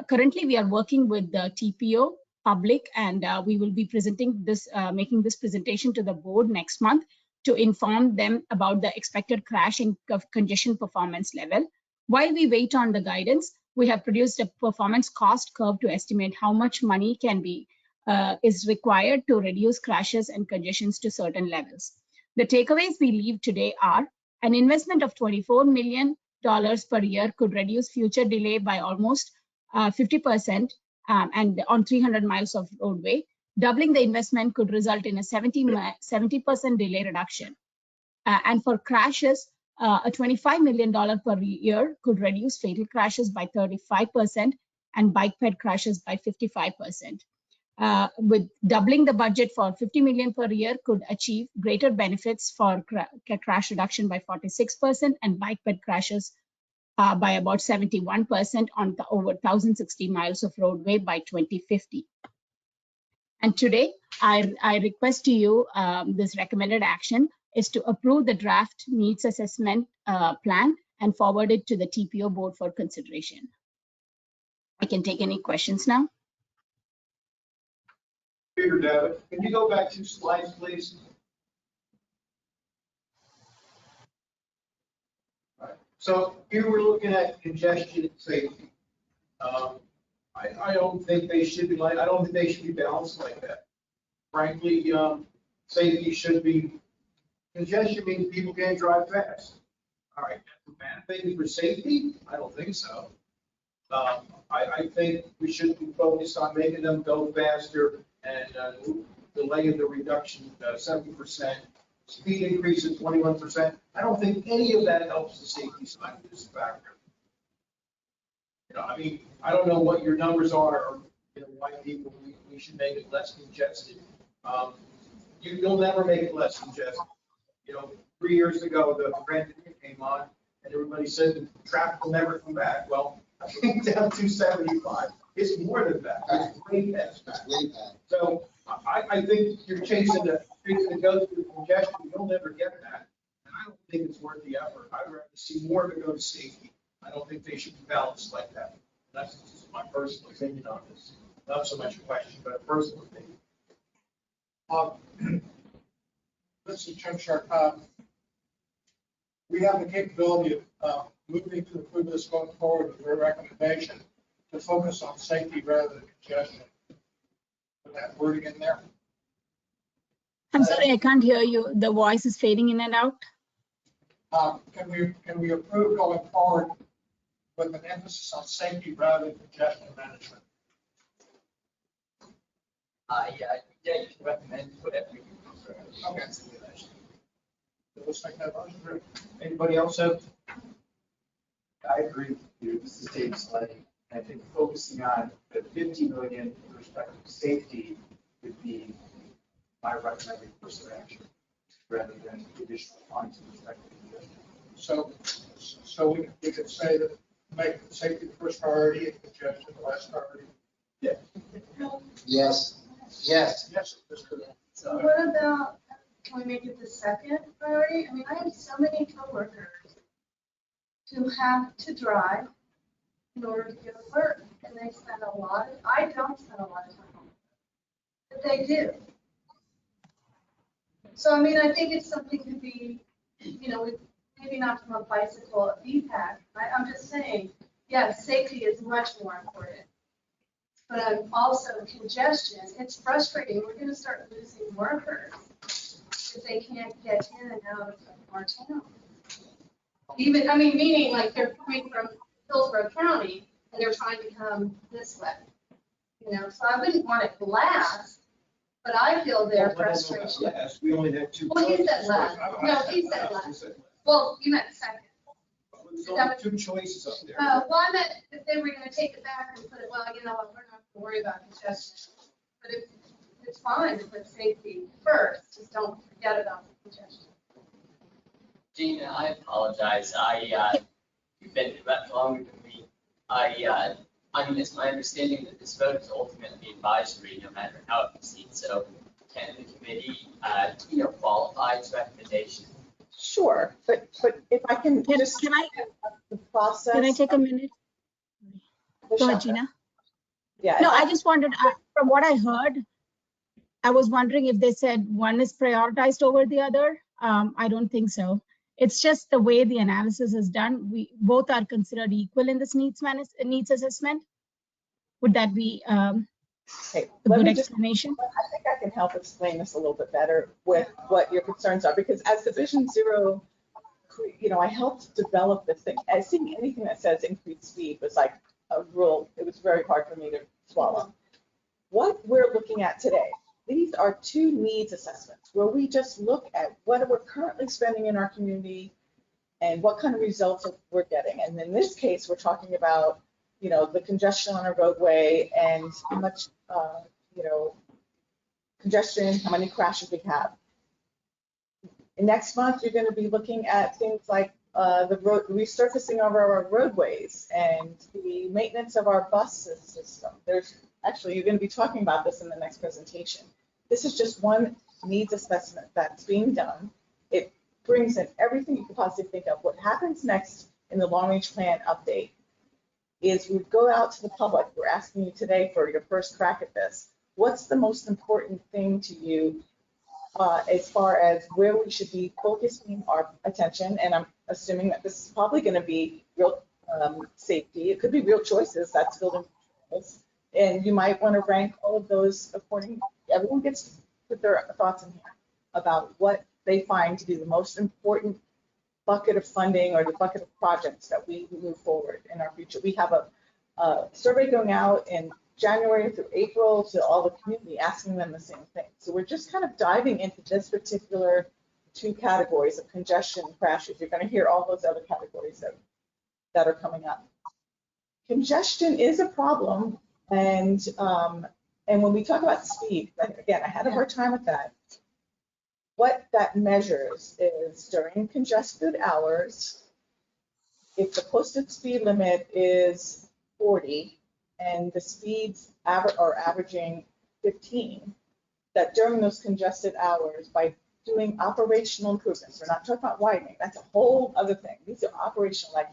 currently we are working with the TPO public, and we will be presenting this, making this presentation to the board next month to inform them about the expected crash and congestion performance level. While we wait on the guidance, we have produced a performance cost curve to estimate how much money can be is required to reduce crashes and congestions to certain levels. The takeaways we leave today are an investment of $24 million per year could reduce future delay by almost 50% and on 300 miles of roadway. Doubling the investment could result in a 70% delay reduction. And for crashes, a $25 million per year could reduce fatal crashes by 35% and bike ped crashes by 55%. With doubling the budget for $50 million per year could achieve greater benefits for crash reduction by 46% and bike ped crashes by about 71% on the over 1,060 miles of roadway by 2050. And today, I request to you this recommended action is to approve the draft needs assessment plan and forward it to the TPO board for consideration. I can take any questions now. Peter Davitt, can you go back 2 slides, please? All right. So here we're looking at congestion and safety. I don't think they should be I don't think they should be balanced like that. Frankly, safety should be, congestion means people can't drive fast. All right, that's a bad thing for safety? I don't think so. I think we should be focused on making them go faster and delaying the reduction 70%, speed increase of 21%. I don't think any of that helps the safety side of this factor. You know, I mean, I don't know what your numbers are, or, you know, why people, we should make it less congested. You'll never make it less congested. You know, 3 years ago, the pandemic came on, and everybody said the traffic will never come back. Well, I think down 275. It's more than that. It's way past that. So I think you're chasing the go through congestion. You'll never get that. And I don't think it's worth the effort. I'd rather see more of it go to safety. I don't think they should be balanced like that. That's just my personal opinion on this. Not so much a question, but a personal opinion. This is Jim Sharp. We have the capability of moving to approve this going forward with your recommendation to focus on safety rather than congestion. Put that wording in there. I'm sorry, I can't hear you. The voice is fading in and out. Can we approve going forward with an emphasis on safety rather than congestion management? Yeah, you can recommend whatever you prefer. Okay. Let's make that motion. Anybody else have? I agree with you. This is Dave Sleddy. I think focusing on the 50 million with respect to safety would be my recommended course of action rather than additional funds with respect to congestion. So we could say that make safety the first priority and congestion the last priority. Yeah. Yes, yes. Yes, that's correct. So what about, can we make it the second priority? I mean, I have so many coworkers who have to drive in order to go to work, and they spend a lot of, I don't spend a lot of time on it, but they do. So, I mean, I think it's something to be, you know, maybe not from a bicycle BPAC. I'm just saying, yes, safety is much more important. But I'm also congestion. It's frustrating. We're going to start losing workers if they can't get in and out of our town. Even, I mean, meaning like they're coming from Hillsborough County and they're trying to come this way. You know, so I wouldn't want it last, but I feel their frustration. Last, we only had two. Well, he said last. No, he said last. Well, you meant second. There's only two choices up there. Well, I meant if they were going to take it back and put it, well, you know what, we're not going to worry about congestion. But if it's fine to put safety first, just don't forget about the congestion. Gina, I apologize. You've been through that longer than me. I mean, it's my understanding that this vote is ultimately advisory, no matter how it proceeds. So can the committee, qualify its recommendation? Sure, but if I can just. Can I the process. Can I take a minute? Go ahead, Gina. Yeah. No, I just wondered, from what I heard, I was wondering if they said one is prioritized over the other. I don't think so. It's just the way the analysis is done. We both are considered equal in this needs assessment. Would that be Okay, a good explanation? I think I can help explain this a little bit better with what your concerns are, because as the Vision Zero, I helped develop this thing. As seeing anything that says increased speed was like a rule. It was very hard for me to swallow. What we're looking at today, these are two needs assessments where we just look at what we're currently spending in our community and what kind of results we're getting. And in this case, we're talking about, the congestion on a roadway and how much, congestion, how many crashes we have. And next month, you're going to be looking at things like the resurfacing of our roadways and the maintenance of our bus system. You're going to be talking about this in the next presentation. This is just one needs assessment that's being done. It brings in everything you could possibly think of. What happens next in the long range plan update is we go out to the public. We're asking you today for your first crack at this. What's the most important thing to you as far as where we should be focusing our attention? And I'm assuming that this is probably going to be real safety. It could be real choices. That's building controls. And you might want to rank all of those according. Everyone gets to put their thoughts in here about what they find to be the most important bucket of funding or the bucket of projects that we move forward in our future. We have a survey going out in January through April to all the community, asking them the same thing. So we're just kind of diving into this particular two categories of congestion and crashes. You're going to hear all those other categories that are coming up. Congestion is a problem, and when we talk about speed, again, I had a hard time with that. What that measures is during congested hours, if the posted speed limit is 40 and the speeds are averaging 15, that during those congested hours, by doing operational improvements, we're not talking about widening, that's a whole other thing. These are operational, like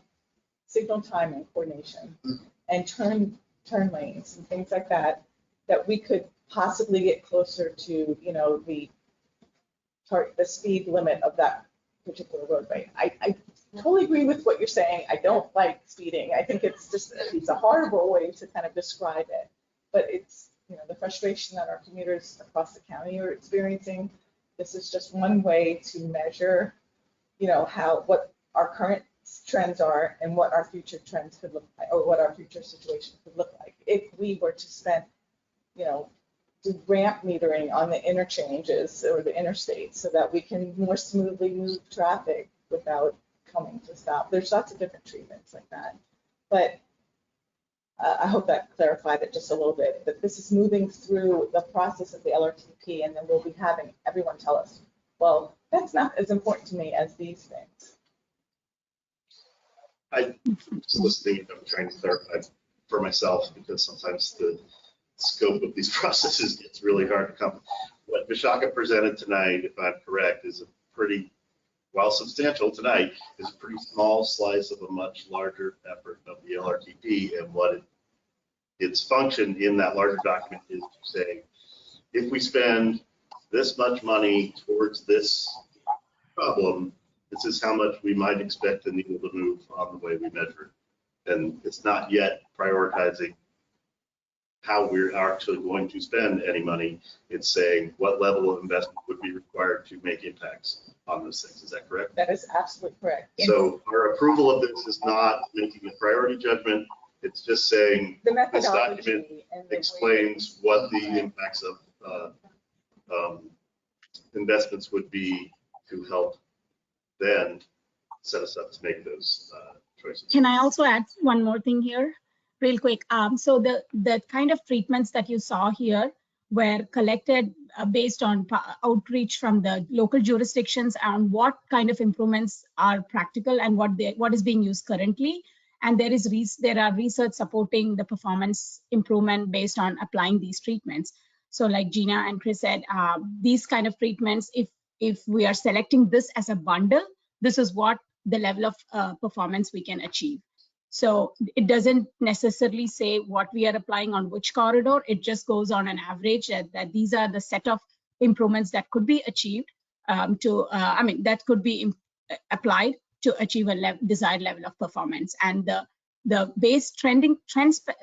signal timing, coordination, and turn lanes and things like that, that we could possibly get closer to, the speed limit of that particular roadway. I totally agree with what you're saying. I don't like speeding. I think it's a horrible way to kind of describe it. But it's, the frustration that our commuters across the county are experiencing. This is just one way to measure, what our current trends are and what our future trends could look like, or what our future situation could look like if we were to spend, do ramp metering on the interchanges or the interstates so that we can more smoothly move traffic without coming to stop. There's lots of different treatments like that. But I hope that clarified it just a little bit, that this is moving through the process of the LRTP, and then we'll be having everyone tell us, well, that's not as important to me as these things. I just listening, I'm trying to clarify for myself because sometimes the scope of these processes gets really hard to come. What Vishaka presented tonight, if I'm correct, is a pretty, while substantial tonight, is a pretty small slice of a much larger effort of the LRTP, and what its function in that larger document is to say, if we spend this much money towards this problem, this is how much we might expect the needle to move on the way we measure it. And it's not yet prioritizing how we're actually going to spend any money. It's saying what level of investment would be required to make impacts on those things. Is that correct? That is absolutely correct. So our approval of this is not making a priority judgment. It's just saying The this methodology document and the way- explains what the impacts of investments would be to help then set us up to make those choices. Can I also add one more thing here, real quick? So the kind of treatments that you saw here were collected based on outreach from the local jurisdictions on what kind of improvements are practical and what is being used currently. And there are research supporting the performance improvement based on applying these treatments. So like Gina and Chris said, these kind of treatments, if we are selecting this as a bundle, this is what the level of performance we can achieve. So it doesn't necessarily say what we are applying on which corridor. It just goes on an average that these are the set of improvements that could be achieved that could be applied to achieve a desired level of performance. And the base trend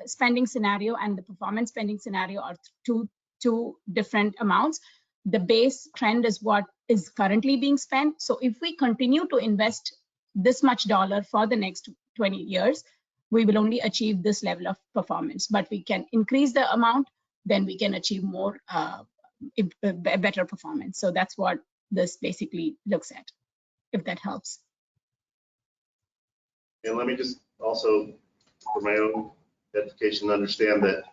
spending scenario and the performance spending scenario are two different amounts. The base trend is what is currently being spent. So if we continue to invest this much dollar for the next 20 years, we will only achieve this level of performance. But we can increase the amount, then we can achieve more better performance. So that's what this basically looks at, if that helps. And let me just also, for my own edification, understand that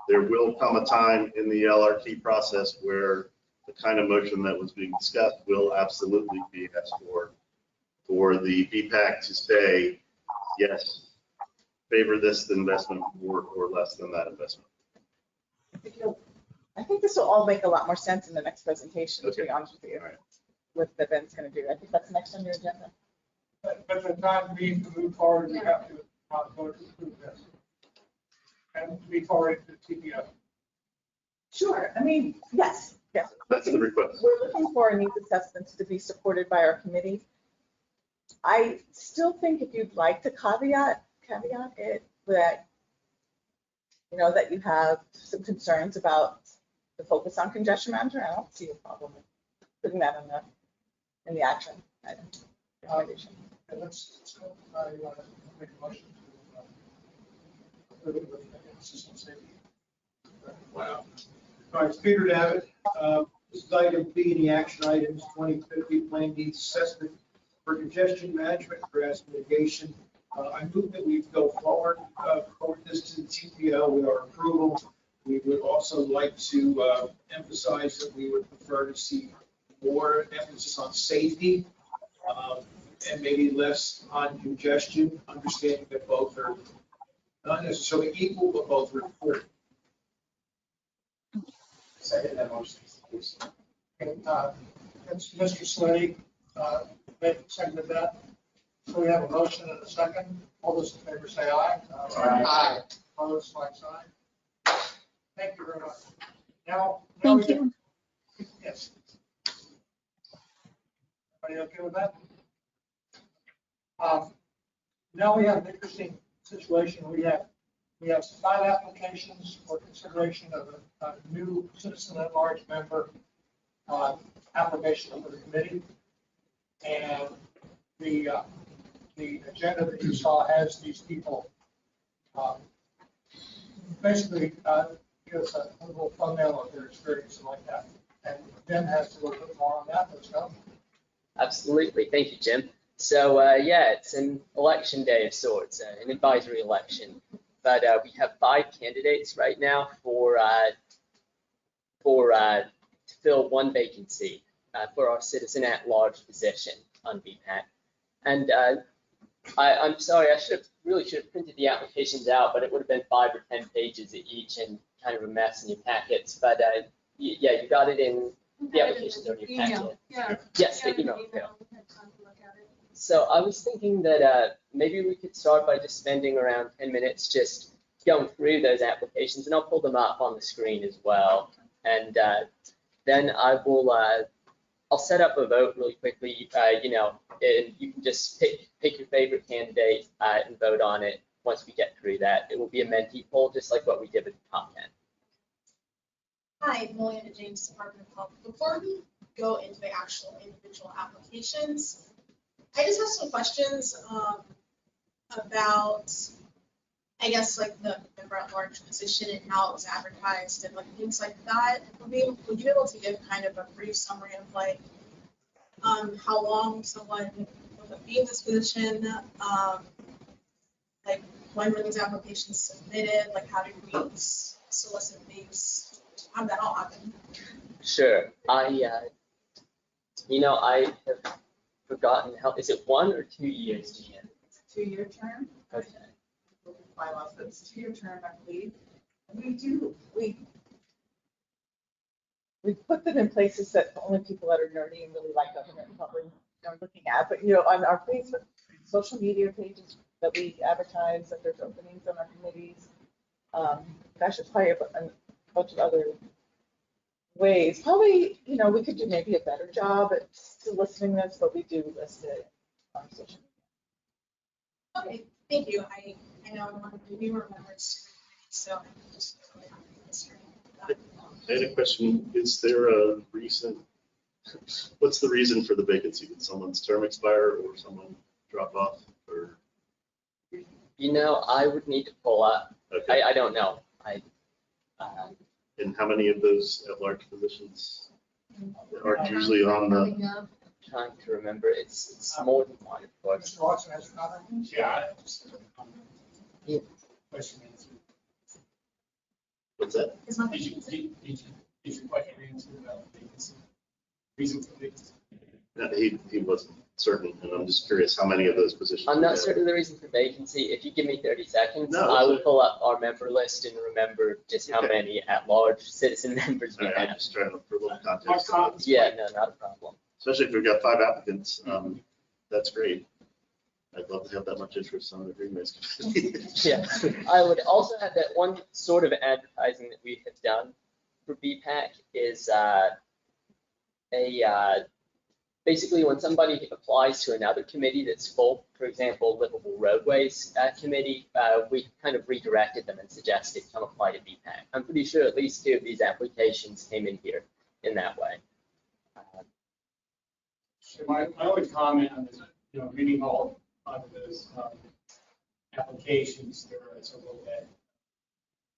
there will come a time in the LRT process where the kind of motion that was being discussed will absolutely be asked for the BPAC to say, yes, favor this investment or less than that investment. I think this will all make a lot more sense in the next presentation, to Okay. be honest with you, All right. what the Ben's going to do. I think that's next on your agenda. But the time being to move forward, we have to vote to approve this. And move forward to TPO. Sure, I mean, yes. That's the request. We're looking for needs assessments to be supported by our committee. I still think if you'd like to caveat it that, that you have some concerns about the focus on congestion management, I don't see a problem with putting that in the action item. And let's go. You want to make a motion to system safety? Wow. All right, it's Peter Davitt. This is item B in the action items, 2050 plan needs assessment for congestion management, grass mitigation. I move that we go forward this to the TPO with our approval. We would also like to emphasize that we would prefer to see more emphasis on safety and maybe less on congestion, understanding that both are not necessarily equal, but both are important. Second that motion. Okay, Mr. Slatey, seconded that. So we have a motion and a second. All those in favor say aye. Aye. Opposed, like sign. Thank you very much. Now Thank you. Yes. Everybody okay with that? Now we have an interesting situation. We have 5 applications for consideration of a new citizen at large member application for the committee. And the agenda that you saw has these people basically gives a little thumbnail of their experience and like that. And Ben has a little bit more on that. Let's go. Absolutely. Thank you, Jim. So, yeah, it's an election day of sorts, an advisory election. But we have 5 candidates right now to fill 1 vacancy for our citizen at large position on BPAC. And I'm sorry, really should have printed the applications out, but it would have been 5 or 10 pages each and kind of a mess in your packets. But yeah, you got it in, the applications are in your packet. Yeah. Yes, the email. So I was thinking that maybe we could start by just spending around 10 minutes just going through those applications, and I'll pull them up on the screen as well. And then I'll set up a vote really quickly, and you can just pick your favorite candidate and vote on it once we get through that. It will be a mentee poll, just like what we did with the top 10. Hi, Melinda James, Department of Health. Before we go into the actual individual applications, I just have some questions about, I guess, like the member at large position and how it was advertised and like things like that. Would you be able to give kind of a brief summary of like how long someone would be in this position, like when were these applications submitted, like how did we solicit these, how did that all happen? Sure. I have forgotten how, is it 1 or 2 years, Jan? It's a 2-year term. Okay. Bylaws, but it's a 2-year term, I believe. And we put them in places that only people that are nerdy and really like government probably are looking at. But, on our Facebook, social media pages that we advertise that there's openings on our committees. Gosh, it's probably a bunch of other ways. Probably, we could do maybe a better job at soliciting this, but we do list it on social media. Okay, thank you. I know one of the newer members, so I'm just really happy with this. I had a question. Is there a reason? What's the reason for the vacancy? Did someone's term expire or someone drop off? Or I would need to pull up. okay. I don't know. And how many of those at-large positions are usually on the? Trying to remember. It's more than one, of course. Mr. Watson has a comment? Yeah. Question answered. What's that? Is my Did you question answered about vacancy? Reason for vacancy? He wasn't certain, and I'm just curious how many of those positions. I'm not certain of the reason for vacancy. If you give me 30 seconds, No, I will okay. pull up our member list and remember just how Okay. many at-large citizen members we I'm have. just trying to look for a little context. Yeah, no, not a problem. Especially if we've got 5 applicants, that's great. I'd love to have that much interest on the Greenways Committee. Yeah, I would also add that one sort of advertising that we have done for BPAC is basically when somebody applies to another committee that's full, for example, Livable Roadways Committee, we kind of redirected them and suggested come apply to BPAC. I'm pretty sure at least 2 of these applications came in here in that way. So my only comment on this, reading all of those applications, there are several that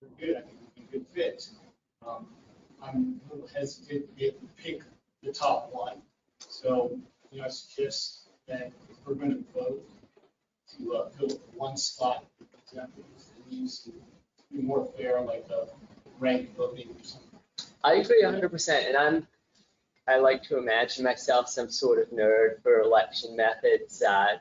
are good. I think would be good fits. I'm a little hesitant to be able to pick the top one. So, I suggest that if we're going to vote to fill one spot, to be more fair, like a ranked voting or something. I agree 100%, and I like to imagine myself some sort of nerd for election methods, I'm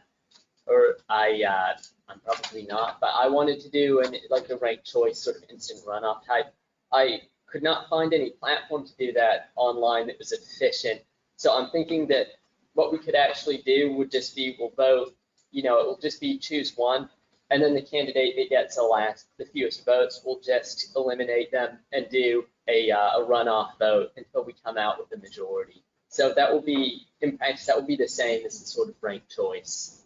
probably not, but I wanted to do like a ranked choice sort of instant runoff type. I could not find any platform to do that online that was efficient. So I'm thinking that what we could actually do would just be, we'll vote, it will just be choose one, and then the candidate that gets the fewest votes, we'll just eliminate them and do a runoff vote until we come out with the majority. So that will be, in practice, that will be the same as the sort of ranked choice.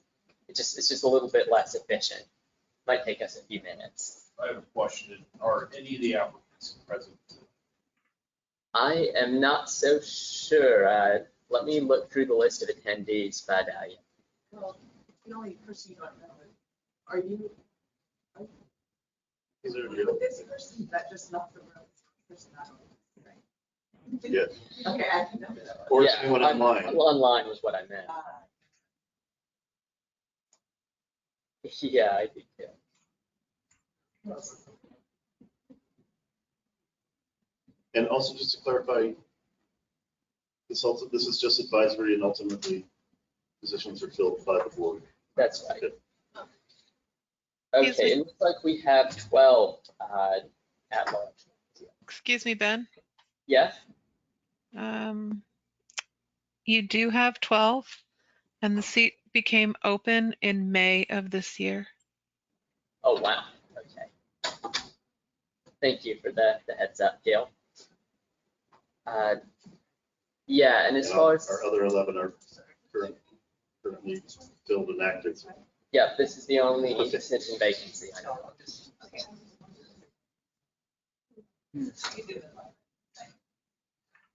It's just a little bit less efficient. Might take us a few minutes. I have a question. Are any of the applicants present? I am not so sure. Let me look through the list of attendees, but Well, the only person you don't know are you? Is there With this person that just left the room. Person not on, right? Yeah. Okay, I can know that. Or yeah, it's anyone online. Online was what I meant. Yeah, I think yeah. And also just to clarify, this is just advisory and ultimately positions are filled by the board. That's right. Okay. Excuse Okay, me. it looks like we have 12 at large. Excuse me, Ben. Yes? You do have 12, and the seat became open in May of this year. Oh, wow. Okay. Thank you for the heads up, Gail. Yeah, and as And far as, our other 11 are currently filled and active. yeah, this is the only Okay. existing vacancy. I know.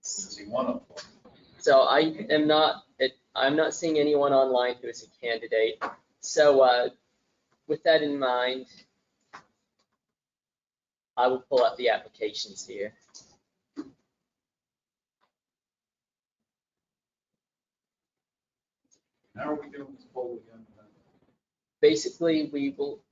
See one of them. So I'm not seeing anyone online who is a candidate. So with that in mind, I will pull up the applications here. How are we doing this poll again? Basically,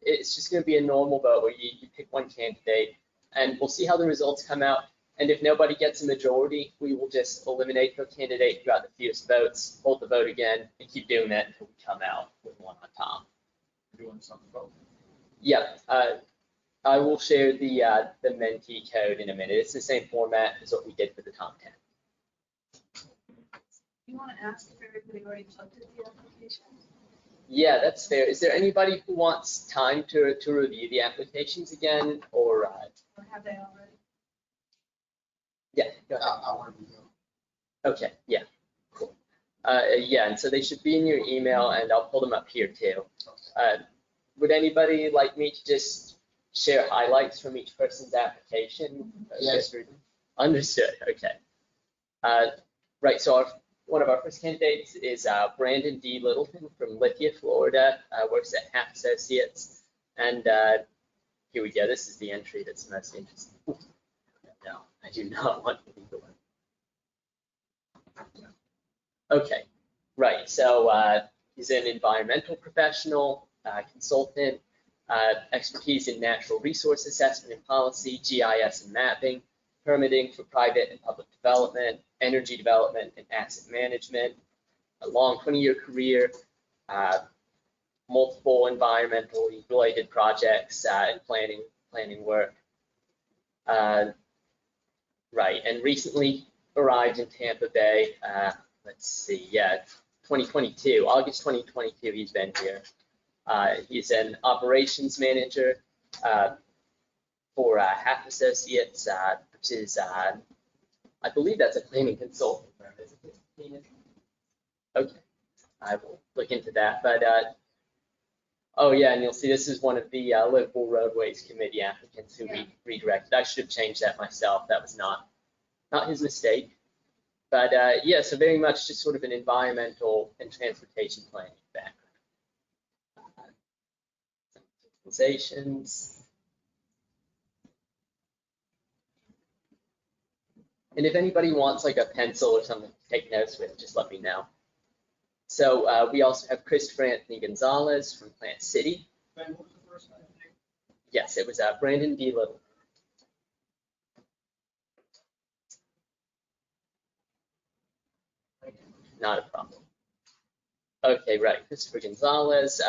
it's just going to be a normal vote where you pick one candidate, and we'll see how the results come out. And if nobody gets a majority, we will just eliminate the candidate who got the fewest votes, hold the vote again, and keep doing that until we come out with one on top. Doing something about Yeah, I will share the Mentee code in a minute. It's the same format as what we did for the top 10. You want to ask if everybody already looked at the application? Yeah, that's fair. Is there anybody who wants time to review the applications again, or? Or have they already? Yeah, go ahead. I want to go. Okay, yeah, cool. Yeah, and so they should be in your email, and I'll pull them up here too. Would anybody like me to just share highlights from each person's application? Yes. Understood, okay. Right, so one of our first candidates is Brandon D. Littleton from Lithia, Florida, works at Half Associates. And here we go, this is the entry that's most interesting. Ooh, no, I do not want to leave the one. Okay, right, so he's an environmental professional, consultant, expertise in natural resource assessment and policy, GIS and mapping, permitting for private and public development, energy development and asset management, a long 20-year career, multiple environmentally related projects and planning work. Right, and recently arrived in Tampa Bay, let's see, yeah, 2022, August 2022, he's been here. He's an operations manager for Half Associates, which is, I believe that's a planning consulting firm, isn't it? Okay, I will look into that. But oh yeah, and you'll see this is one of the Livable Roadways Committee applicants who we redirected. I should have changed that myself. That was not his mistake. But yeah, so very much just sort of an environmental and transportation planning background. Organizations. And if anybody wants like a pencil or something to take notes with, just let me know. So we also have Christopher Anthony Gonzalez from Plant City. Ben, what was the first name? Yes, it was Brandon D. Little. Not a problem. Okay, right, Christopher Gonzalez.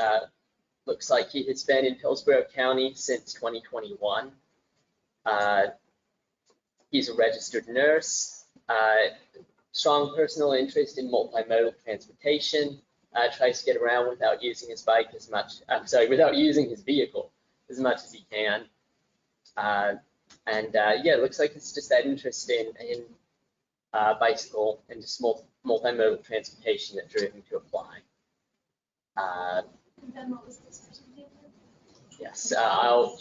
Looks like he has been in Hillsborough County since 2021. He's a registered nurse, strong personal interest in multimodal transportation, tries to get around without using his bike as much, without using his vehicle as much as he can. Yeah, it looks like it's just that interest in bicycle and just multimodal transportation that drew him to apply. Then what was this person name? Yes,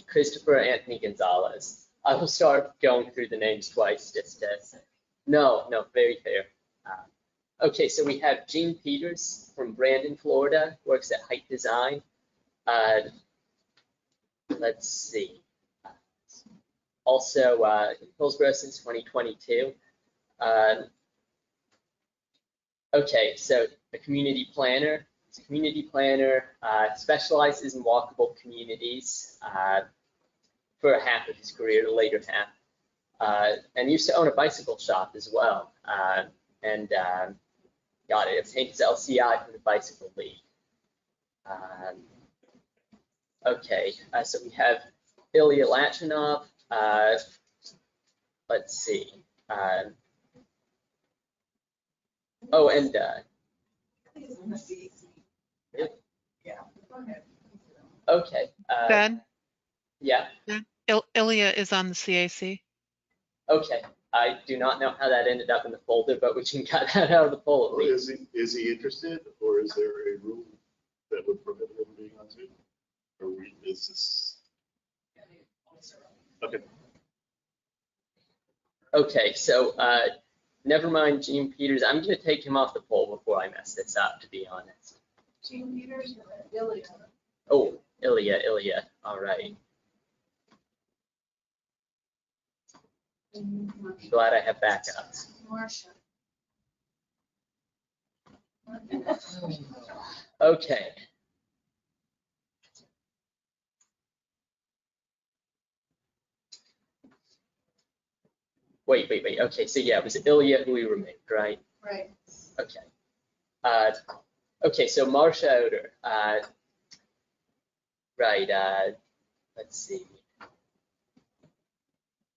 Christopher Anthony Gonzalez. I will start going through the names twice just to, no, very fair. Okay, so we have Gene Peters from Brandon, Florida, works at Height Design. Let's see. Also, Hillsborough since 2022. Okay, so a community planner. He's a community planner, specializes in walkable communities for half of his career, the later half, and used to own a bicycle shop as well. Got it, obtained his LCI from the Bicycle League. Okay, so we have Ilya Lachinov. Let's see. Oh, and really? Yeah. Okay. Ben? Yeah. Ilya is on the CAC. Okay. I do not know how that ended up in the folder, but we can cut that out of the poll at Well, least. is he interested, or is there a rule that would prohibit him being on Zoom? Or is this? Okay. Okay, so never mind Gene Peters. I'm going to take him off the poll before I mess this up, to be honest. Gene Peters or Ilya? Oh, Ilya. All right. Glad I have backups. Marcia. Okay. Wait. Okay, so yeah, it was Ilya who we removed, right? Right. Okay. Okay, so Marcia Oder. Right. Let's see.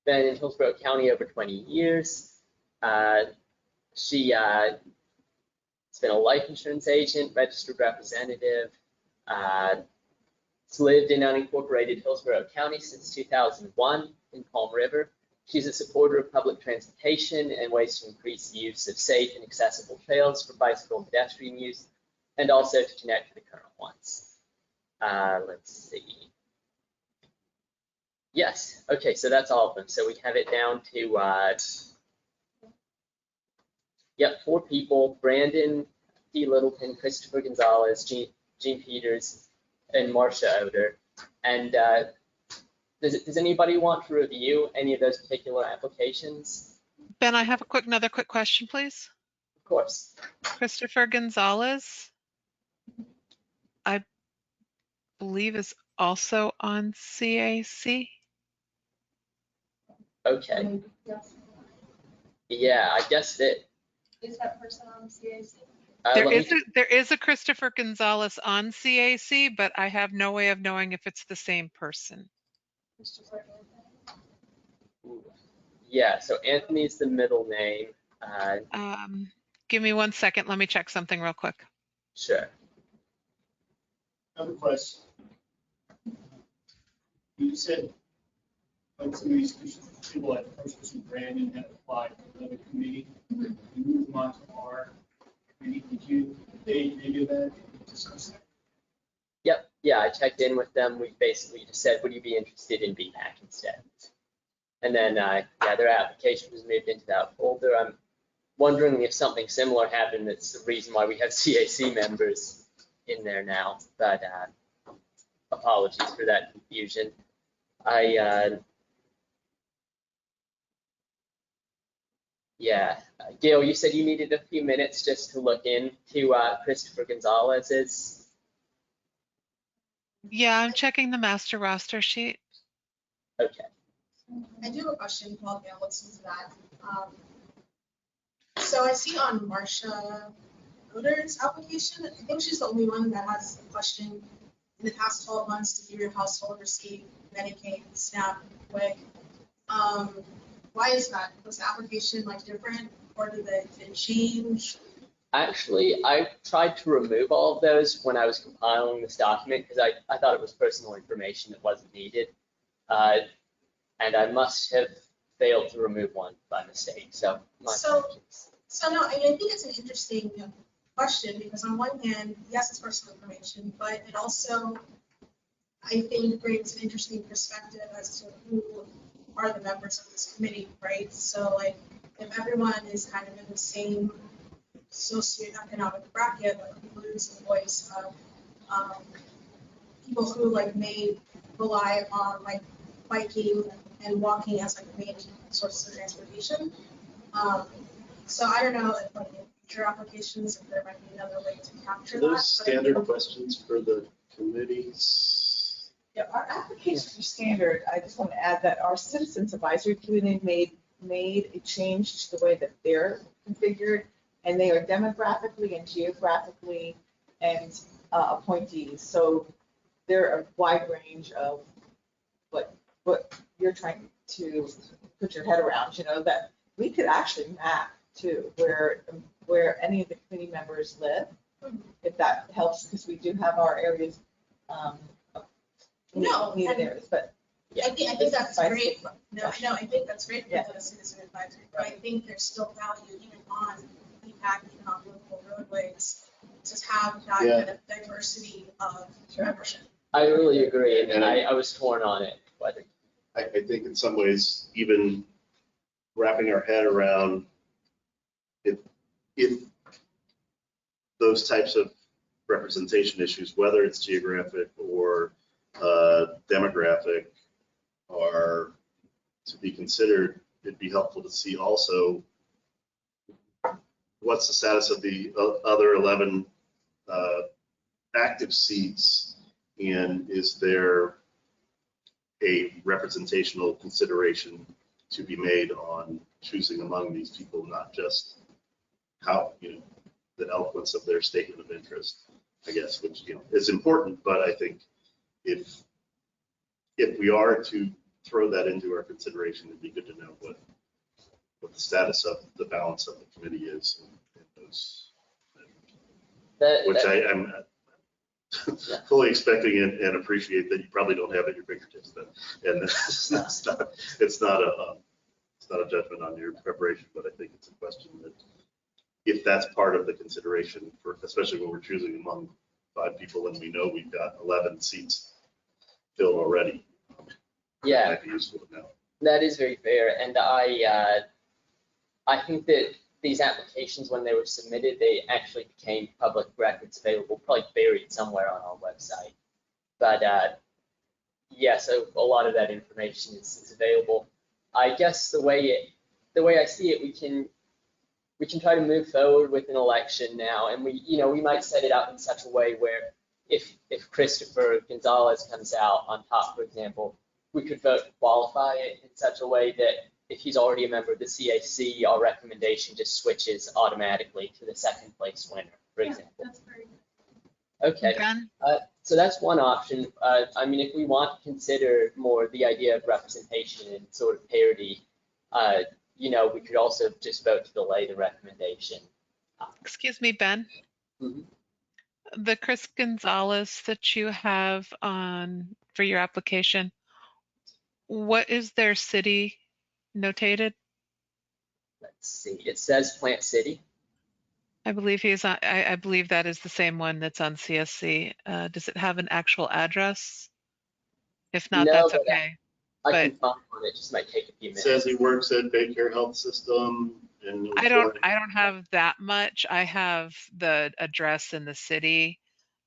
Been in Hillsborough County over 20 years. She has been a life insurance agent, registered representative. Has lived in unincorporated Hillsborough County since 2001 in Palm River. She's a supporter of public transportation and ways to increase the use of safe and accessible trails for bicycle and pedestrian use, and also to connect to the current ones. Let's see. Yes, okay, so that's all of them. So we have it down to, yep, 4 people: Brandon D. Littleton, Christopher Gonzalez, Gene Peters, and Marcia Oder. And does anybody want to review any of those particular applications? Ben, I have another quick question, please. Of course. Christopher Gonzalez, I believe, is also on CAC. Okay. Yeah, I guess that. Is that person on CAC? There is a Christopher Gonzalez on CAC, but I have no way of knowing if it's the same person. Yeah, so Anthony's the middle name. Give me 1 second. Let me check something real quick. Sure. I have a question. You said, like some of these people, like first person Brandon had applied for another committee. You moved them on to our committee. They do that? Discuss that? Yep. Yeah, I checked in with them. We basically just said, would you be interested in BPAC instead? And then, yeah, their application was moved into that folder. I'm wondering if something similar happened. That's the reason why we have CAC members in there now. But apologies for that confusion. Yeah, Gail, you said you needed a few minutes just to look into Christopher Gonzalez's. Yeah, I'm checking the master roster sheet. Okay. I do have a question while Gail looks into that. So I see on Marcia Oder's application, I think she's the only one that has a question in the past 12 months to give your household receipt, Medicaid, SNAP, WIC. Why is that? Was the application like different, or did it change? Actually, I tried to remove all of those when I was compiling this document because I thought it was personal information that wasn't needed. And I must have failed to remove one by mistake. So my apologies. So no, I mean, I think it's an interesting question because on one hand, yes, it's personal information, but it also, I think, brings an interesting perspective as to who are the members of this committee, right? So like, if everyone is kind of in the same socioeconomic bracket, that includes the voice of people who like may rely on like biking and walking as like main sources of transportation. So I don't know if like in future applications, if there might be another way to capture that. Those standard questions for the committees. Yeah, our applications are standard. I just want to add that our Citizens Advisory Committee made a change to the way that they're configured, and they are demographically and geographically and appointees. So there are a wide range of what you're trying to put your head around, that we could actually map to where any of the committee members live, if that helps, because we do have our areas, No, needed and- areas, but. I think that's By- great. No, I think that's great Yeah. for the citizen advisory, but I think there's still value even on impact on local roadways to have that Yeah. kind of diversity of membership. I really agree, and I was torn on it, but I think in some ways, even wrapping our head around if those types of representation issues, whether it's geographic or demographic, are to be considered, it'd be helpful to see also what's the status of the other 11 active seats, and is there a representational consideration to be made on choosing among these people, not just how, the eloquence of their statement of interest, I guess, which, is important, but I think if we are to throw that into our consideration, it'd be good to know what the status of the balance of the committee is in those, which I'm fully expecting and appreciate that you probably don't have at your fingertips, and it's not a judgment on your preparation, but I think it's a question that if that's part of the consideration for, especially when we're choosing among 5 people and we know we've got 11 seats filled already. yeah. It might be useful to know. That is very fair, and I think that these applications, when they were submitted, they actually became public records available, probably buried somewhere on our website. But yeah, so a lot of that information is available. I guess the way I see it, we can try to move forward with an election now, and we might set it up in such a way where if Christopher Gonzalez comes out on top, for example, we could vote to qualify it in such a way that if he's already a member of the CAC, our recommendation just switches automatically to the second place winner, for example. That's very good. Okay, Ben? so that's one option. I mean, if we want to consider more the idea of representation and sort of parity, we could also just vote to delay the recommendation. Excuse me, Ben. Mhm. The Chris Gonzalez that you have on for your application, what is their city notated? Let's see, it says Plant City. I believe he's on, I believe that is the same one that's on CSC. Does it have an actual address? If not, No, that's but okay. I But can find one, it just might take a few It minutes. says he works at Baycare Health System and. I don't have that much. I have the address in the city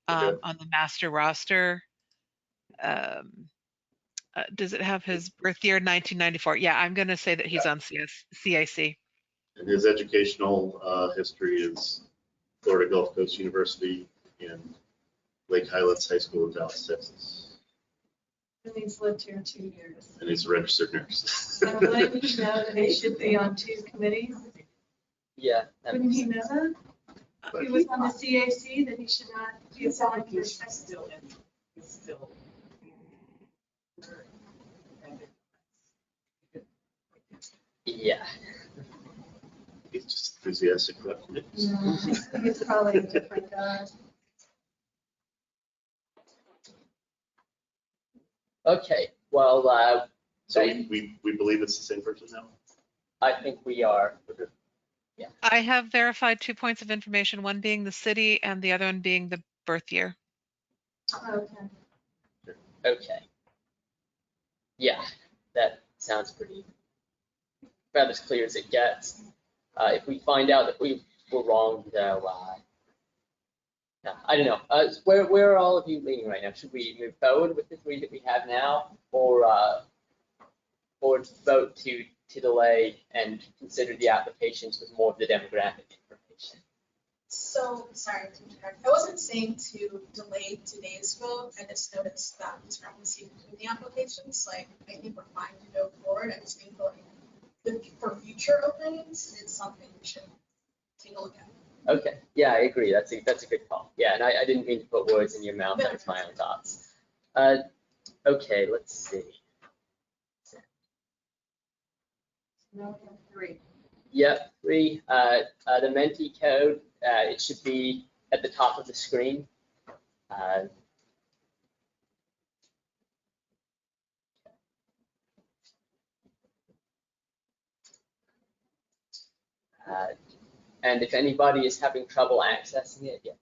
Okay. on the master roster. Does it have his birth year, 1994? Yeah, I'm going to say that he's on CIC. And his educational history is Florida Gulf Coast University and Lake Highlands High School in Dallas, Texas. And he's lived here 2 years. And he's a registered nurse. And wouldn't you know that he should be on 2 committees? Yeah. Wouldn't he know that? But He was on the CAC, that he should not be assigned to this. Still in, he's still. Yeah. he's just enthusiastic about committees. He's probably a different guy. Okay, well, So we believe it's the same person now? I think we are. I have verified 2 points of information, one being the city and the other one being the birth year. Okay. Okay. Yeah, that sounds pretty about as clear as it gets. If we find out that we were wrong, though, I don't know. Where are all of you leaning right now? Should we move forward with the 3 that we have now, or vote to delay and consider the applications with more of the demographic information? So, sorry to interrupt. I wasn't saying to delay today's vote. I just noticed that discrepancy between the applications. Like, I think we're fine to go forward. I just think for future openings, it's something we should take a look at. Okay, yeah, I agree. That's a good call. Yeah, and I didn't mean to put words in your mouth. That was my own thoughts. Okay, let's see. No, we have 3. Yep, 3, the Menti code, it should be at the top of the screen. And if anybody is having trouble accessing it, yeah.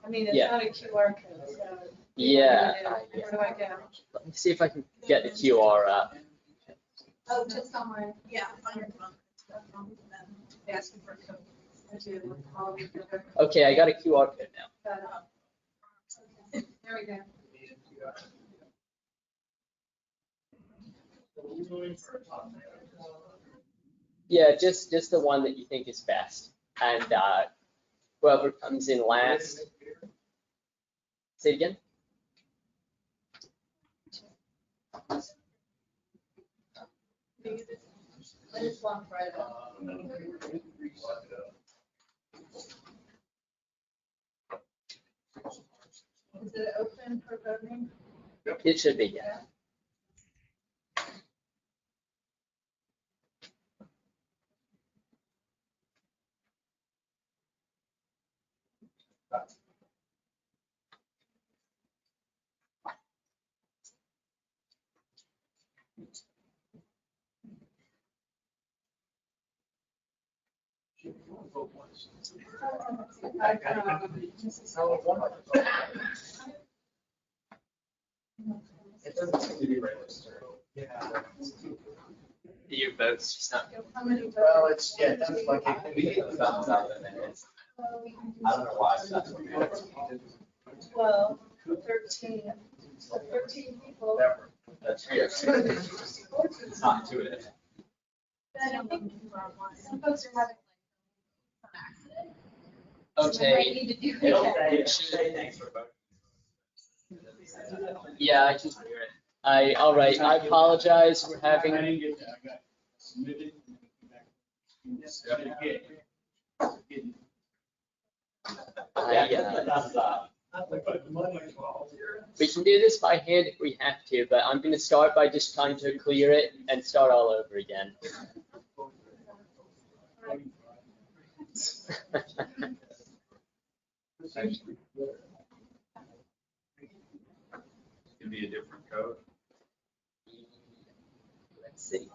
I mean, it's Yeah. not a QR code, so. Yeah. Where do I go? Let me see if I can get the QR up. Oh, just somewhere, yeah, on your phone. Asking for a code. I do. I'll be there. Okay, I got a QR code now. There we go. Yeah, just the one that you think is best. And whoever comes in last. Say it again. I just want Friday. Is it open for voting? It should be, yeah. It doesn't seem to be registered. Yeah. Your vote's just not. How many votes? Well, it's, yeah, that's like. We get the thumbs up and then it's, I don't know why, so that's what we do. 12, 13, 13 people. That's weird. It's not intuitive. Then I think some folks are having like some accident. Okay. Might need to do It it. should say thanks for voting. Yeah, I can hear it. All right, I apologize for I having. didn't get that, I got submitted. Thumbs up. We can do this by hand if we have to, but I'm going to start by just trying to clear it and start all over again. Can be a different code. Let's see.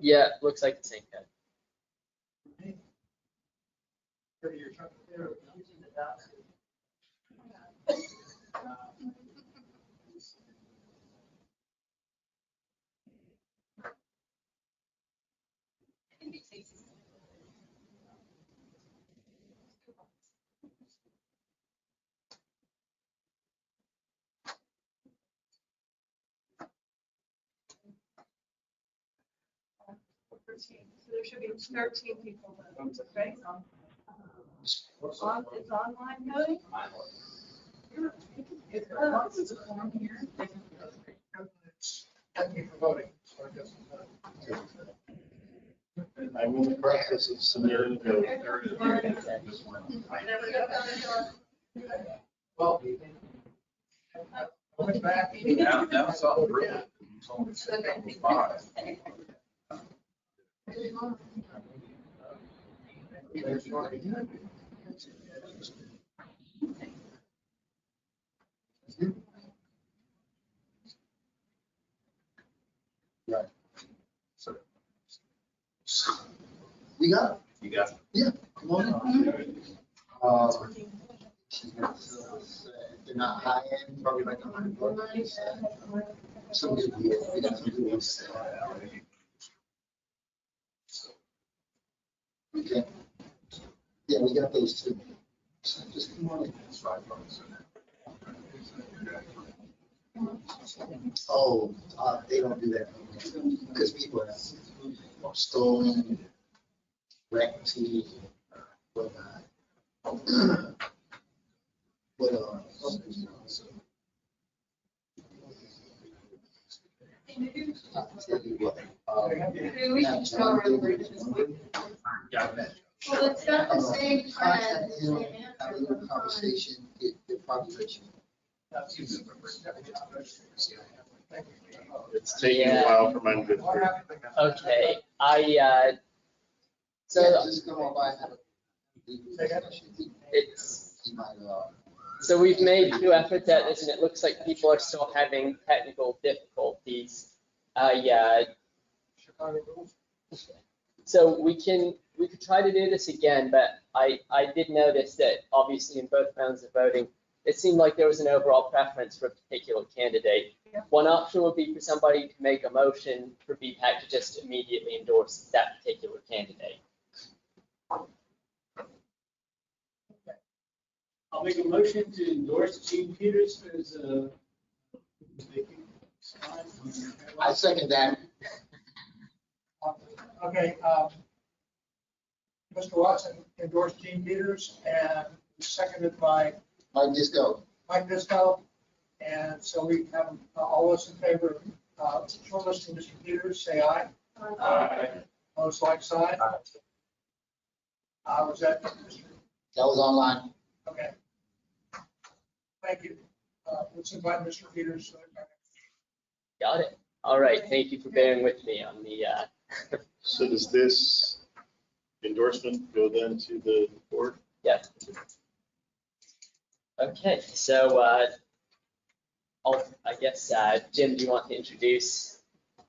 Yeah, looks like the same code. So there should be 13 people, right? It's online voting? It's a form here. Thank you for voting. So I guess, I'm in the process of submitting. well, going back. Now it's all real. It's only 5. Right. We got it. You got it. Yeah, come on in. They're not high end, probably like $100. Some good deal. We got some good ones. Okay. Yeah, we got those too. So just come on in. Oh, they don't do that because people have stolen, wrecked, whatnot. But, Maybe we should show our number this week. Yeah, I bet. Well, it's got the same trend. Have a little conversation, get the population. It's taking a while for mine to. Okay, So just come on by and have a. it's, so we've made 2 efforts at this, and it looks like people are still having technical difficulties. So we could try to do this again, but I did notice that obviously in both rounds of voting, it seemed like there was an overall preference for a particular candidate. One option would be for somebody to make a motion for BPAC to just immediately endorse that particular candidate. I'll make a motion to endorse Gene Peters as a. I second that. Okay, Mr. Watson endorsed Gene Peters and seconded by Mike Disco. Mike Disco. And so we have all those in favor of shortlisting Mr. Peters, say aye. Aye. Opposed, like sign. Was that Mr.? That was online. Okay. Thank you. Let's invite Mr. Peters. Got it. All right. Thank you for bearing with me on the. So does this endorsement go then to the board? Yeah. Okay. So I guess Jim, do you want to introduce?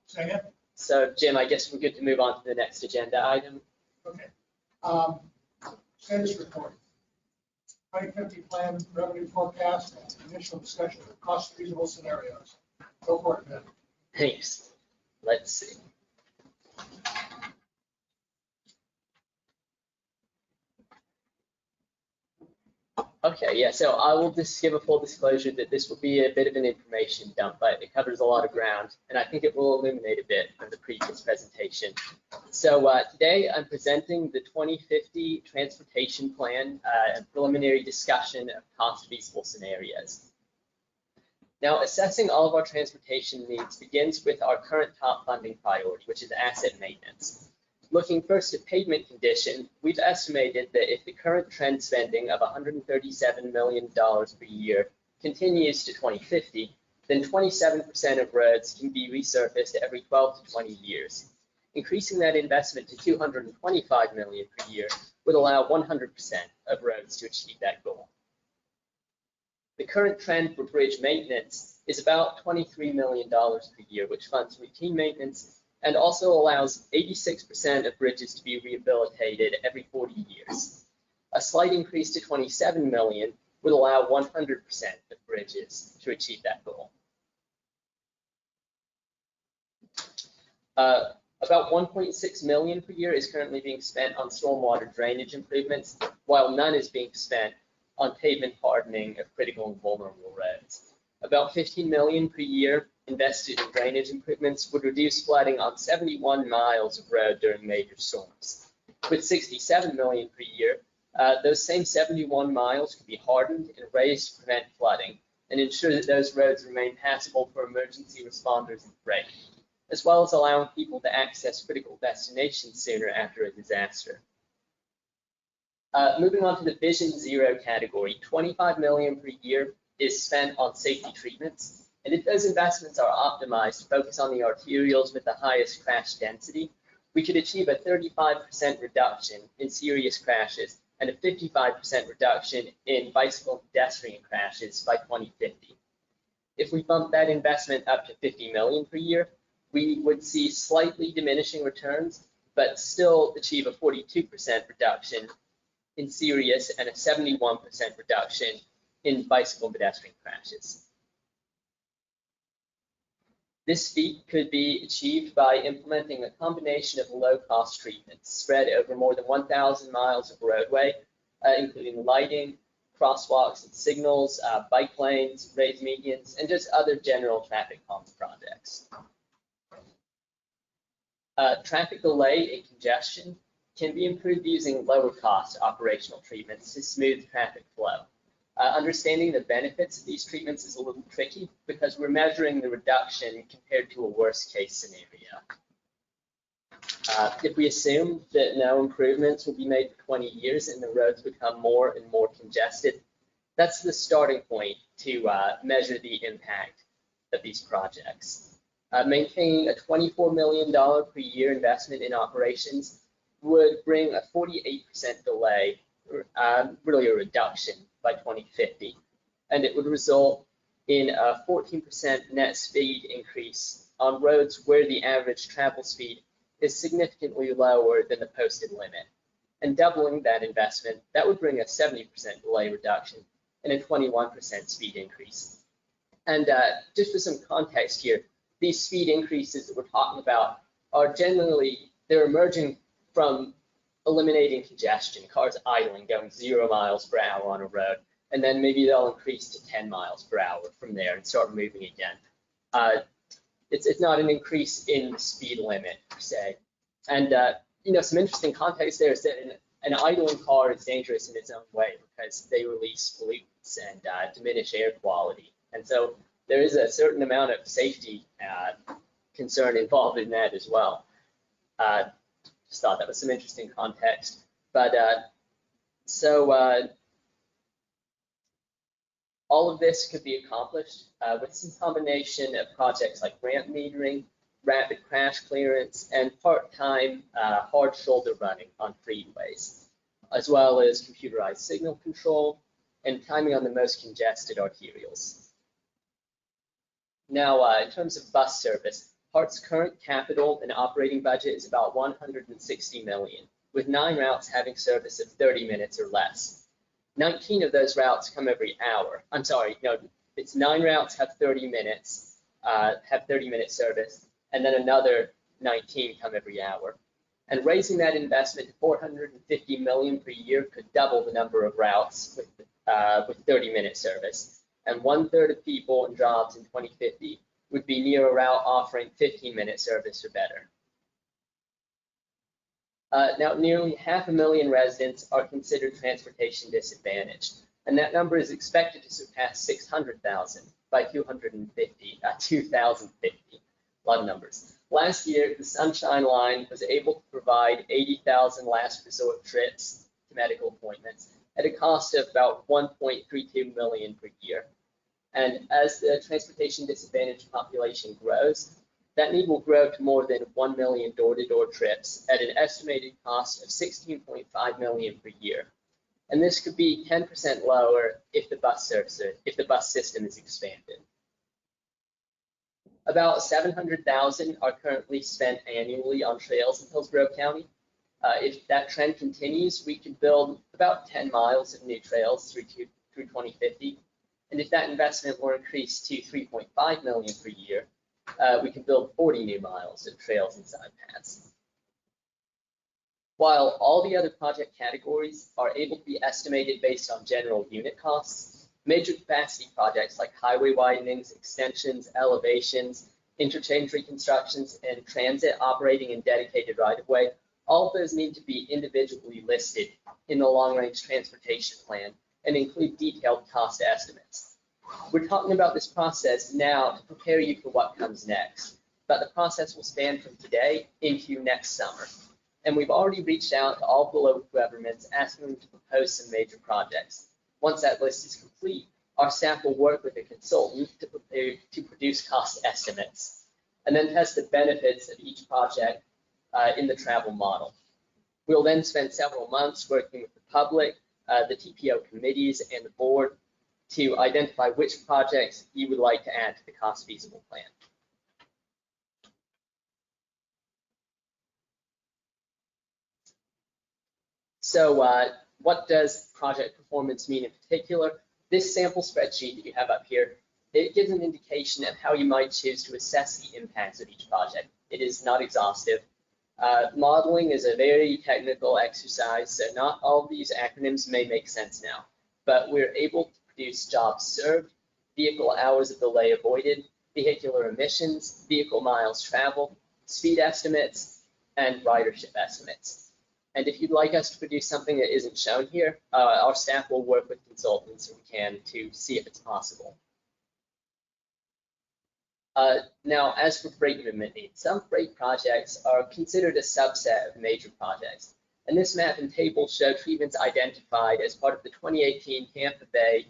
Second. So Jim, I guess we're good to move on to the next agenda item. Okay. Status report. 2050 plan revenue forecast and initial discussion of cost reasonable scenarios. Go for it, Ben. Thanks. Let's see. Okay, yeah, so I will just give a full disclosure that this will be a bit of an information dump, but it covers a lot of ground, and I think it will illuminate a bit from the previous presentation. So today I'm presenting the 2050 Transportation Plan and preliminary discussion of cost feasible scenarios. Now, assessing all of our transportation needs begins with our current top funding priority, which is asset maintenance. Looking first at pavement condition, we've estimated that if the current trend spending of $137 million per year continues to 2050, then 27% of roads can be resurfaced every 12 to 20 years. Increasing that investment to $225 million per year would allow 100% of roads to achieve that goal. The current trend for bridge maintenance is about $23 million per year, which funds routine maintenance and also allows 86% of bridges to be rehabilitated every 40 years. A slight increase to 27 million would allow 100% of bridges to achieve that goal. About 1.6 million per year is currently being spent on stormwater drainage improvements, while none is being spent on pavement hardening of critical and vulnerable roads. About 15 million per year invested in drainage improvements would reduce flooding on 71 miles of road during major storms. With 67 million per year, those same 71 miles could be hardened and raised to prevent flooding and ensure that those roads remain passable for emergency responders and freight, as well as allowing people to access critical destinations sooner after a disaster. Moving on to the Vision Zero category, 25 million per year is spent on safety treatments. And if those investments are optimized to focus on the arterials with the highest crash density, we could achieve a 35% reduction in serious crashes and a 55% reduction in bicycle and pedestrian crashes by 2050. If we bump that investment up to 50 million per year, we would see slightly diminishing returns, but still achieve a 42% reduction in serious and a 71% reduction in bicycle and pedestrian crashes. This feat could be achieved by implementing a combination of low-cost treatments spread over more than 1,000 miles of roadway, including lighting, crosswalks and signals, bike lanes, raised medians, and just other general traffic calming projects. Traffic delay and congestion can be improved using lower-cost operational treatments to smooth traffic flow. Understanding the benefits of these treatments is a little tricky because we're measuring the reduction compared to a worst-case scenario. If we assume that no improvements will be made for 20 years and the roads become more and more congested, that's the starting point to measure the impact of these projects. Maintaining a $24 million per year investment in operations would bring a 48% delay, really a reduction by 2050. And it would result in a 14% net speed increase on roads where the average travel speed is significantly lower than the posted limit. And doubling that investment, that would bring a 70% delay reduction and a 21% speed increase. And just for some context here, these speed increases that we're talking about are generally, they're emerging from eliminating congestion, cars idling, going 0 miles per hour on a road, and then maybe they'll increase to 10 miles per hour from there and start moving again. It's not an increase in the speed limit per se. And some interesting context there is that an idling car is dangerous in its own way because they release pollutants and diminish air quality. And so there is a certain amount of safety concern involved in that as well. Just thought that was some interesting context. But all of this could be accomplished with some combination of projects like ramp metering, rapid crash clearance, and part-time hard shoulder running on freeways, as well as computerized signal control and timing on the most congested arterials. Now, in terms of bus service, HART's current capital and operating budget is about $160 million, with 9 routes having service of 30 minutes or less. 19 of those routes come every hour. I'm sorry, no, it's 9 routes have 30 minutes, have 30-minute service, and then another 19 come every hour. And raising that investment to $450 million per year could double the number of routes with 30-minute service. And 1/3 of people and jobs in 2050 would be near a route offering 15-minute service or better. Now, nearly 500,000 residents are considered transportation disadvantaged, and that number is expected to surpass 600,000 by 2050. A lot of numbers. Last year, the Sunshine Line was able to provide 80,000 last resort trips to medical appointments at a cost of about $1.32 million per year. And as the transportation disadvantaged population grows, that need will grow to more than 1 million door-to-door trips at an estimated cost of $16.5 million per year. And this could be 10% lower if the bus system is expanded. About 700,000 are currently spent annually on trails in Hillsborough County. If that trend continues, we could build about 10 miles of new trails through 2050. And if that investment were increased to $3.5 million per year, we could build 40 new miles of trails and side paths. While all the other project categories are able to be estimated based on general unit costs, major capacity projects like highway widenings, extensions, elevations, interchange reconstructions, and transit operating in dedicated right-of-way, all of those need to be individually listed in the long-range transportation plan and include detailed cost estimates. We're talking about this process now to prepare you for what comes next, but the process will span from today into next summer. And we've already reached out to all the local governments asking them to propose some major projects. Once that list is complete, our staff will work with a consultant to produce cost estimates and then test the benefits of each project in the travel model. We'll then spend several months working with the public, the TPO committees, and the board to identify which projects you would like to add to the cost feasible plan. So what does project performance mean in particular? This sample spreadsheet that you have up here, it gives an indication of how you might choose to assess the impacts of each project. It is not exhaustive. Modeling is a very technical exercise, so not all of these acronyms may make sense now, but we're able to produce jobs served, vehicle hours of delay avoided, vehicular emissions, vehicle miles traveled, speed estimates, and ridership estimates. And if you'd like us to produce something that isn't shown here, our staff will work with consultants if we can to see if it's possible. Now, as for freight movement needs, some freight projects are considered a subset of major projects. And this map and table show treatments identified as part of the 2018 Tampa Bay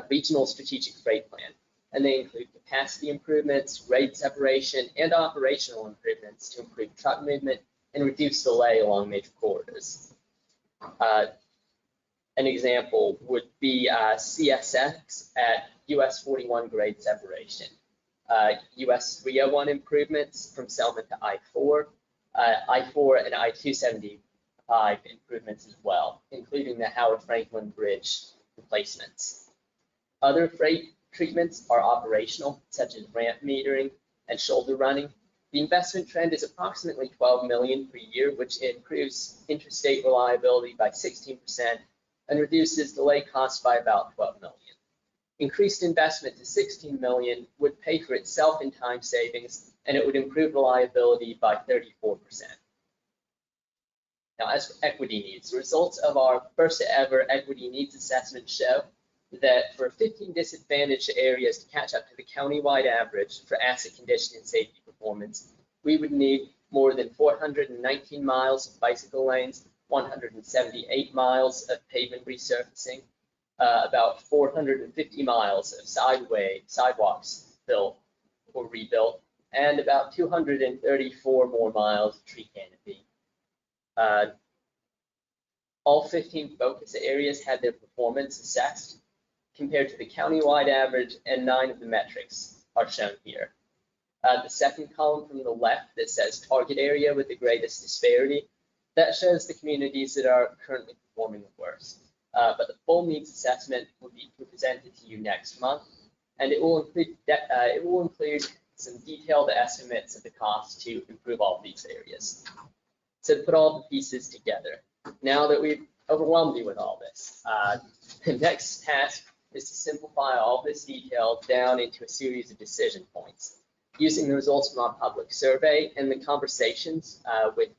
Regional Strategic Freight Plan. And they include capacity improvements, grade separation, and operational improvements to improve truck movement and reduce delay along major corridors. An example would be CSX at US 41 grade separation. US 301 improvements from Selma to I-4, I-4 and I-275 improvements as well, including the Howard Franklin Bridge replacements. Other freight treatments are operational, such as ramp metering and shoulder running. The investment trend is approximately $12 million per year, which improves interstate reliability by 16% and reduces delay costs by about $12 million. Increased investment to $16 million would pay for itself in time savings, and it would improve reliability by 34%. Now, as for equity needs, the results of our first ever equity needs assessment show that for 15 disadvantaged areas to catch up to the countywide average for asset condition and safety performance, we would need more than 419 miles of bicycle lanes, 178 miles of pavement resurfacing, about 450 miles of sidewalks built or rebuilt, and about 234 more miles of tree canopy. All 15 focus areas had their performance assessed compared to the countywide average, and 9 of the metrics are shown here. The second column from the left that says target area with the greatest disparity, that shows the communities that are currently performing the worst. But the full needs assessment will be presented to you next month, and it will include some detailed estimates of the cost to improve all of these areas. So to put all the pieces together, now that we've overwhelmed you with all this, the next task is to simplify all this detail down into a series of decision points. Using the results from our public survey and the conversations with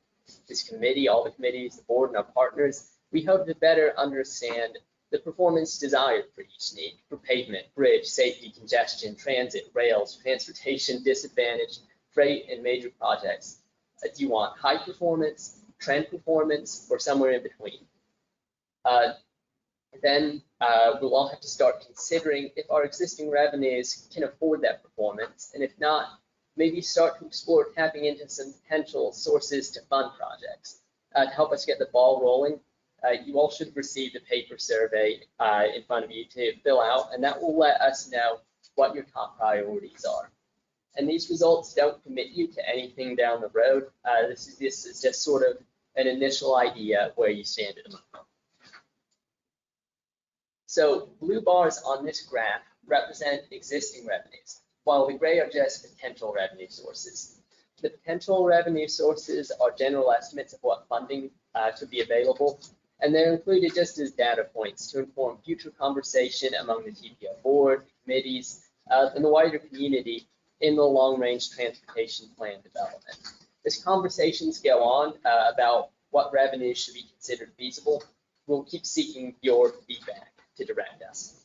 this committee, all the committees, the board, and our partners, we hope to better understand the performance desired for each need, for pavement, bridge, safety, congestion, transit, rails, transportation, disadvantage, freight, and major projects. Do you want high performance, trend performance, or somewhere in between? Then we'll all have to start considering if our existing revenues can afford that performance, and if not, maybe start to explore tapping into some potential sources to fund projects. To help us get the ball rolling, you all should receive the paper survey in front of you to fill out, and that will let us know what your top priorities are. And these results don't commit you to anything down the road. This is just sort of an initial idea of where you stand at the moment. So blue bars on this graph represent existing revenues, while the gray are just potential revenue sources. The potential revenue sources are general estimates of what funding could be available, and they're included just as data points to inform future conversation among the TPO board, committees, and the wider community in the long-range transportation plan development. As conversations go on about what revenues should be considered feasible, we'll keep seeking your feedback to direct us.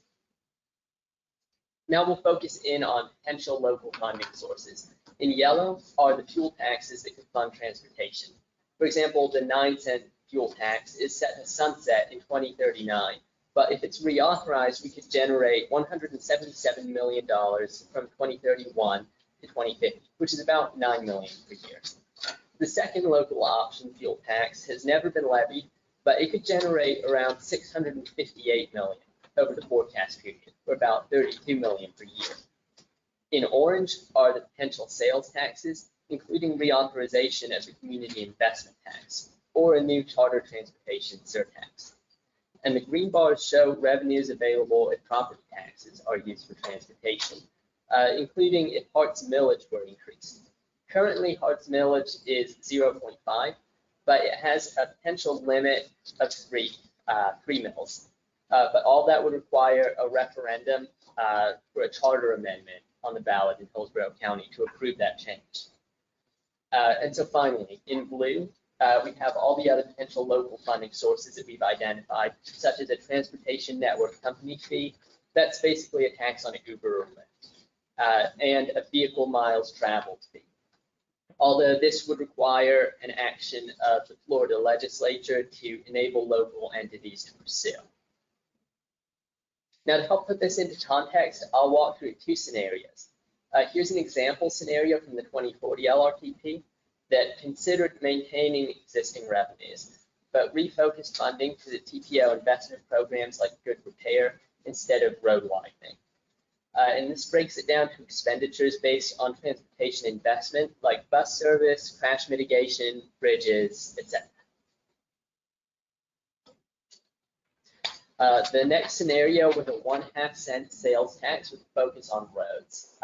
Now we'll focus in on potential local funding sources. In yellow are the fuel taxes that could fund transportation. For example, the 9-cent fuel tax is set to sunset in 2039, but if it's reauthorized, we could generate $177 million from 2031 to 2050, which is about $9 million per year. The second local option, fuel tax, has never been levied, but it could generate around $658 million over the forecast period, or about $32 million per year. In orange are the potential sales taxes, including reauthorization of the community investment tax, or a new charter transportation surtax. And the green bars show revenues available if property taxes are used for transportation, including if Hart's millage were increased. Currently, Hart's millage is 0.5, but it has a potential limit of three mills. But all that would require a referendum for a charter amendment on the ballot in Hillsborough County to approve that change. And so finally, in blue, we have all the other potential local funding sources that we've identified, such as a transportation network company fee. That's basically a tax on an Uber or Lyft. and a vehicle miles traveled fee. Although this would require an action of the Florida legislature to enable local entities to pursue. Now, to help put this into context, I'll walk through two scenarios. Here's an example scenario from the 2040 LRTP that considered maintaining existing revenues, but refocused funding to the TPO investment programs like good repair instead of road widening. And this breaks it down to expenditures based on transportation investment like bus service, crash mitigation, bridges, etc. The next scenario with a 1/2 cent sales tax with a focus on roads,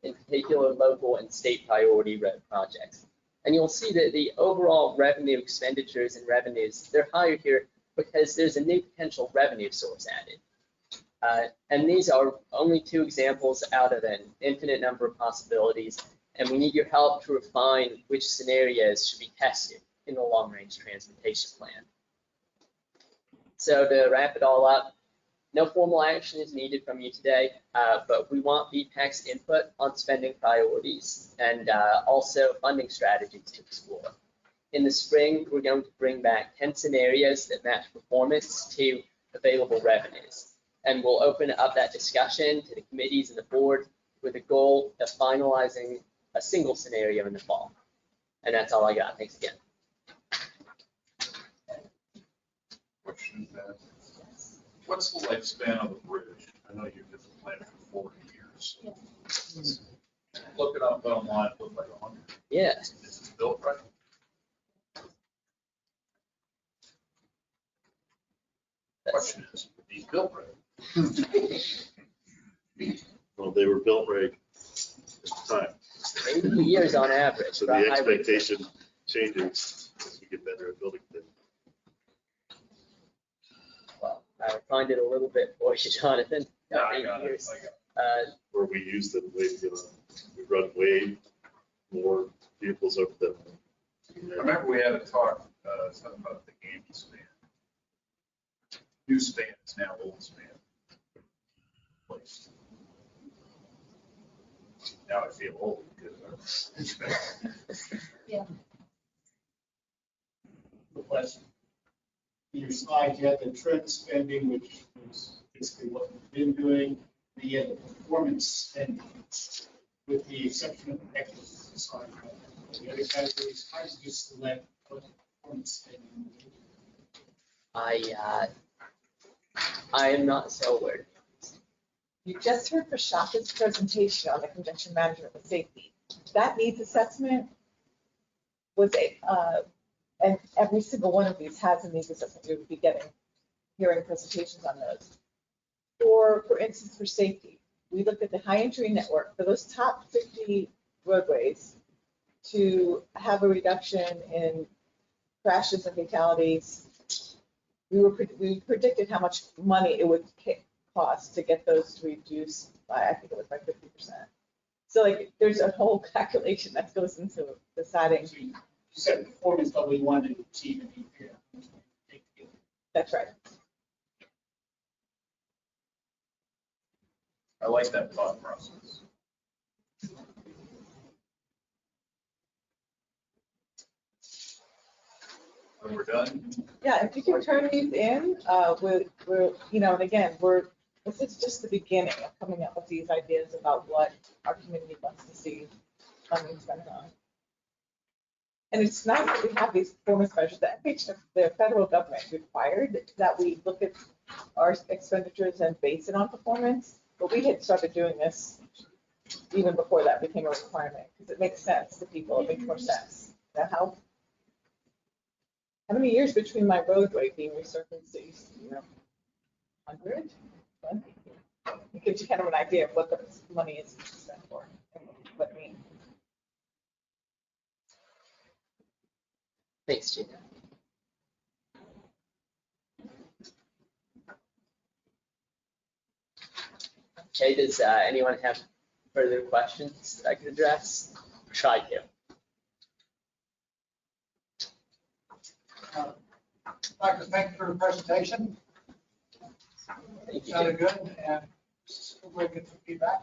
in particular local and state priority road projects. And you'll see that the overall revenue expenditures and revenues, they're higher here because there's a new potential revenue source added. And these are only two examples out of an infinite number of possibilities, and we need your help to refine which scenarios should be tested in the long-range transportation plan. So to wrap it all up, no formal action is needed from you today, but we want VPAC's input on spending priorities and also funding strategies to explore. In the spring, we're going to bring back 10 scenarios that match performance to available revenues. And we'll open up that discussion to the committees and the board with a goal of finalizing a single scenario in the fall. And that's all I got. Thanks again. Question is, what's the lifespan of the bridge? I know you've been planning for 40 years. Look it up online, it looks like 100. Yeah. Is it built right? Question is, were these built right? Well, they were built right at the time. 80 years on average. So the expectation changes as we get better at building things. Well, I find it a little bit for you, Jonathan. Yeah, I got it. Where we use them way, we run way more vehicles over them. I remember we had a talk, something about the Andy span. New span is now old span. Placed. Now I feel old because I'm Yeah. Question. In your slide, you had the trend spending, which is basically what we've been doing. And you had the performance spending, with the exception of the equity slide. The other categories, how did you select what performance spending? I am not so aware. You just heard Prashant's presentation on the convention management with safety. That needs assessment was and every single one of these has a needs assessment. You would be hearing presentations on those. For instance, for safety, we looked at the high entry network for those top 50 roadways to have a reduction in crashes and fatalities. We predicted how much money it would cost to get those to reduce by, I think it was by 50%. So like, there's a whole calculation that goes into deciding. So you said performance, but we wanted to achieve an EPA. That's right. I like that thought process. When we're done. Yeah, if you can turn these in, we're, and again, this is just the beginning of coming up with these ideas about what our community wants to see funding spent on. And it's nice that we have these performance measures that the federal government required that we look at our expenditures and base it on performance. But we had started doing this even before that became a requirement, because it makes sense to people, it makes more sense. That help? How many years between my roadway being resurfaced? 100? 20? It gives you kind of an idea of what the money is spent for and what it means. Thanks, Gina. Okay, does anyone have further questions that I could address? Try to. I'd like to thank you for the presentation. Thank you. Sounded good, and we'll get some feedback.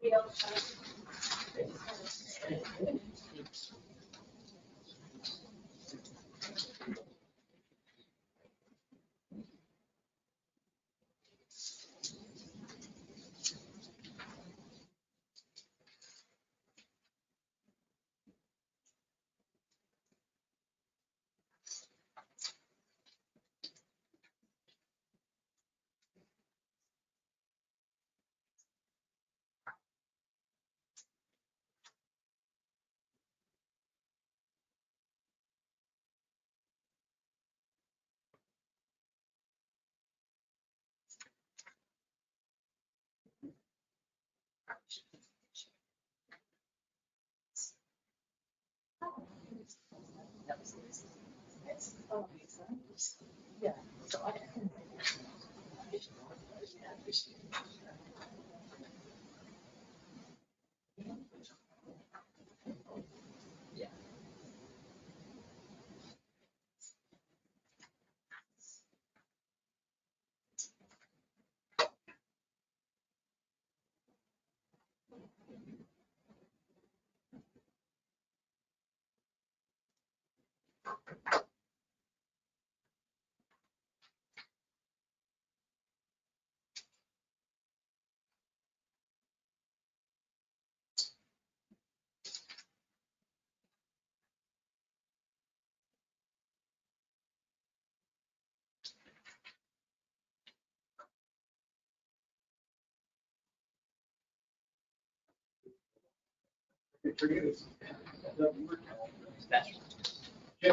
Jim,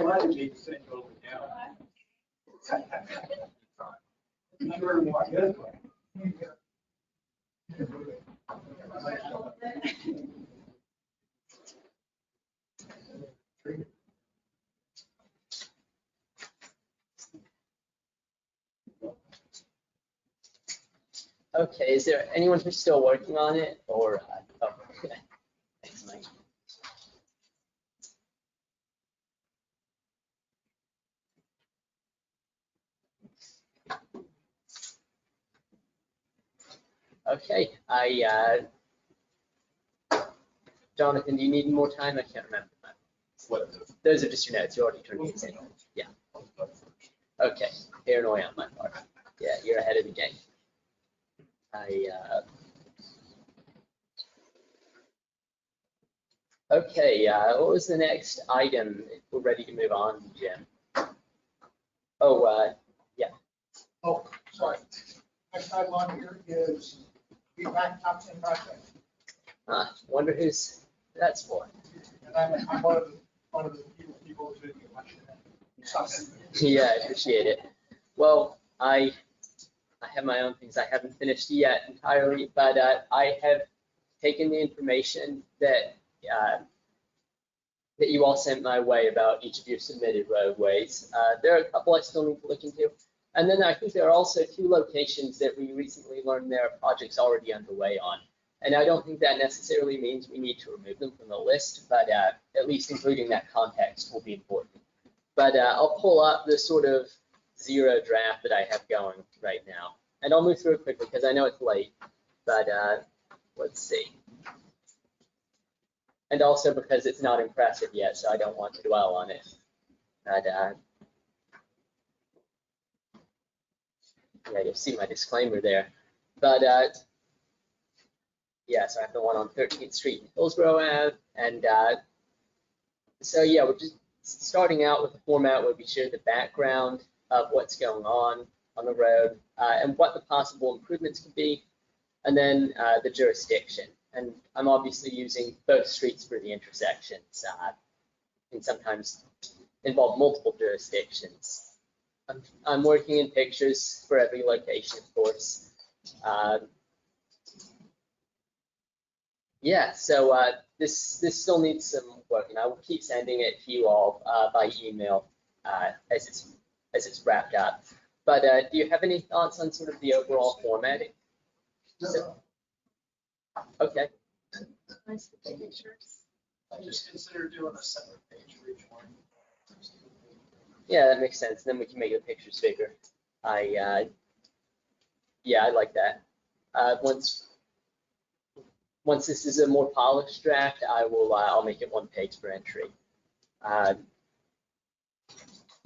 I didn't need to send you over now. Sure, why, yes, Okay, is there anyone who's still working on it or? Oh, okay. Thanks, Mike. Okay, Jonathan, do you need more time? I can't remember. Those are just your notes. You already turned these in. Yeah. Okay, paranoia on my part. Yeah, you're ahead of the game. Okay, what was the next item? We're ready to move on, Jim. Oh, yeah. Oh, sorry. Next item on here is feedback top 10 project. Wonder who's that's for. And I'm one of the people who's in the election. Yeah, I appreciate it. Well, I have my own things I haven't finished yet entirely, but I have taken the information that that you all sent my way about each of your submitted roadways. There are a couple I still need to look into. And then I think there are also 2 locations that we recently learned there are projects already underway on. And I don't think that necessarily means we need to remove them from the list, but at least including that context will be important. But I'll pull up the sort of 0 draft that I have going right now. And I'll move through it quickly because I know it's late, but let's see. And also because it's not impressive yet, so I don't want to dwell on it. But yeah, you'll see my disclaimer there. But yeah, so I have the one on 13th Street, Hillsborough Ave, and so yeah, we're just starting out with a format where we share the background of what's going on the road and what the possible improvements could be, and then the jurisdiction. And I'm obviously using both streets for the intersections and sometimes involve multiple jurisdictions. I'm working in pictures for every location, of course. Yeah, so this still needs some work, and I will keep sending it to you all by email as it's wrapped up. But do you have any thoughts on sort of the overall formatting? So, okay. I just consider doing a separate page for each one. Yeah, that makes sense. Then we can make the pictures bigger. Yeah, I like that. Once once this is a more polished draft, I'll make it 1 page per entry.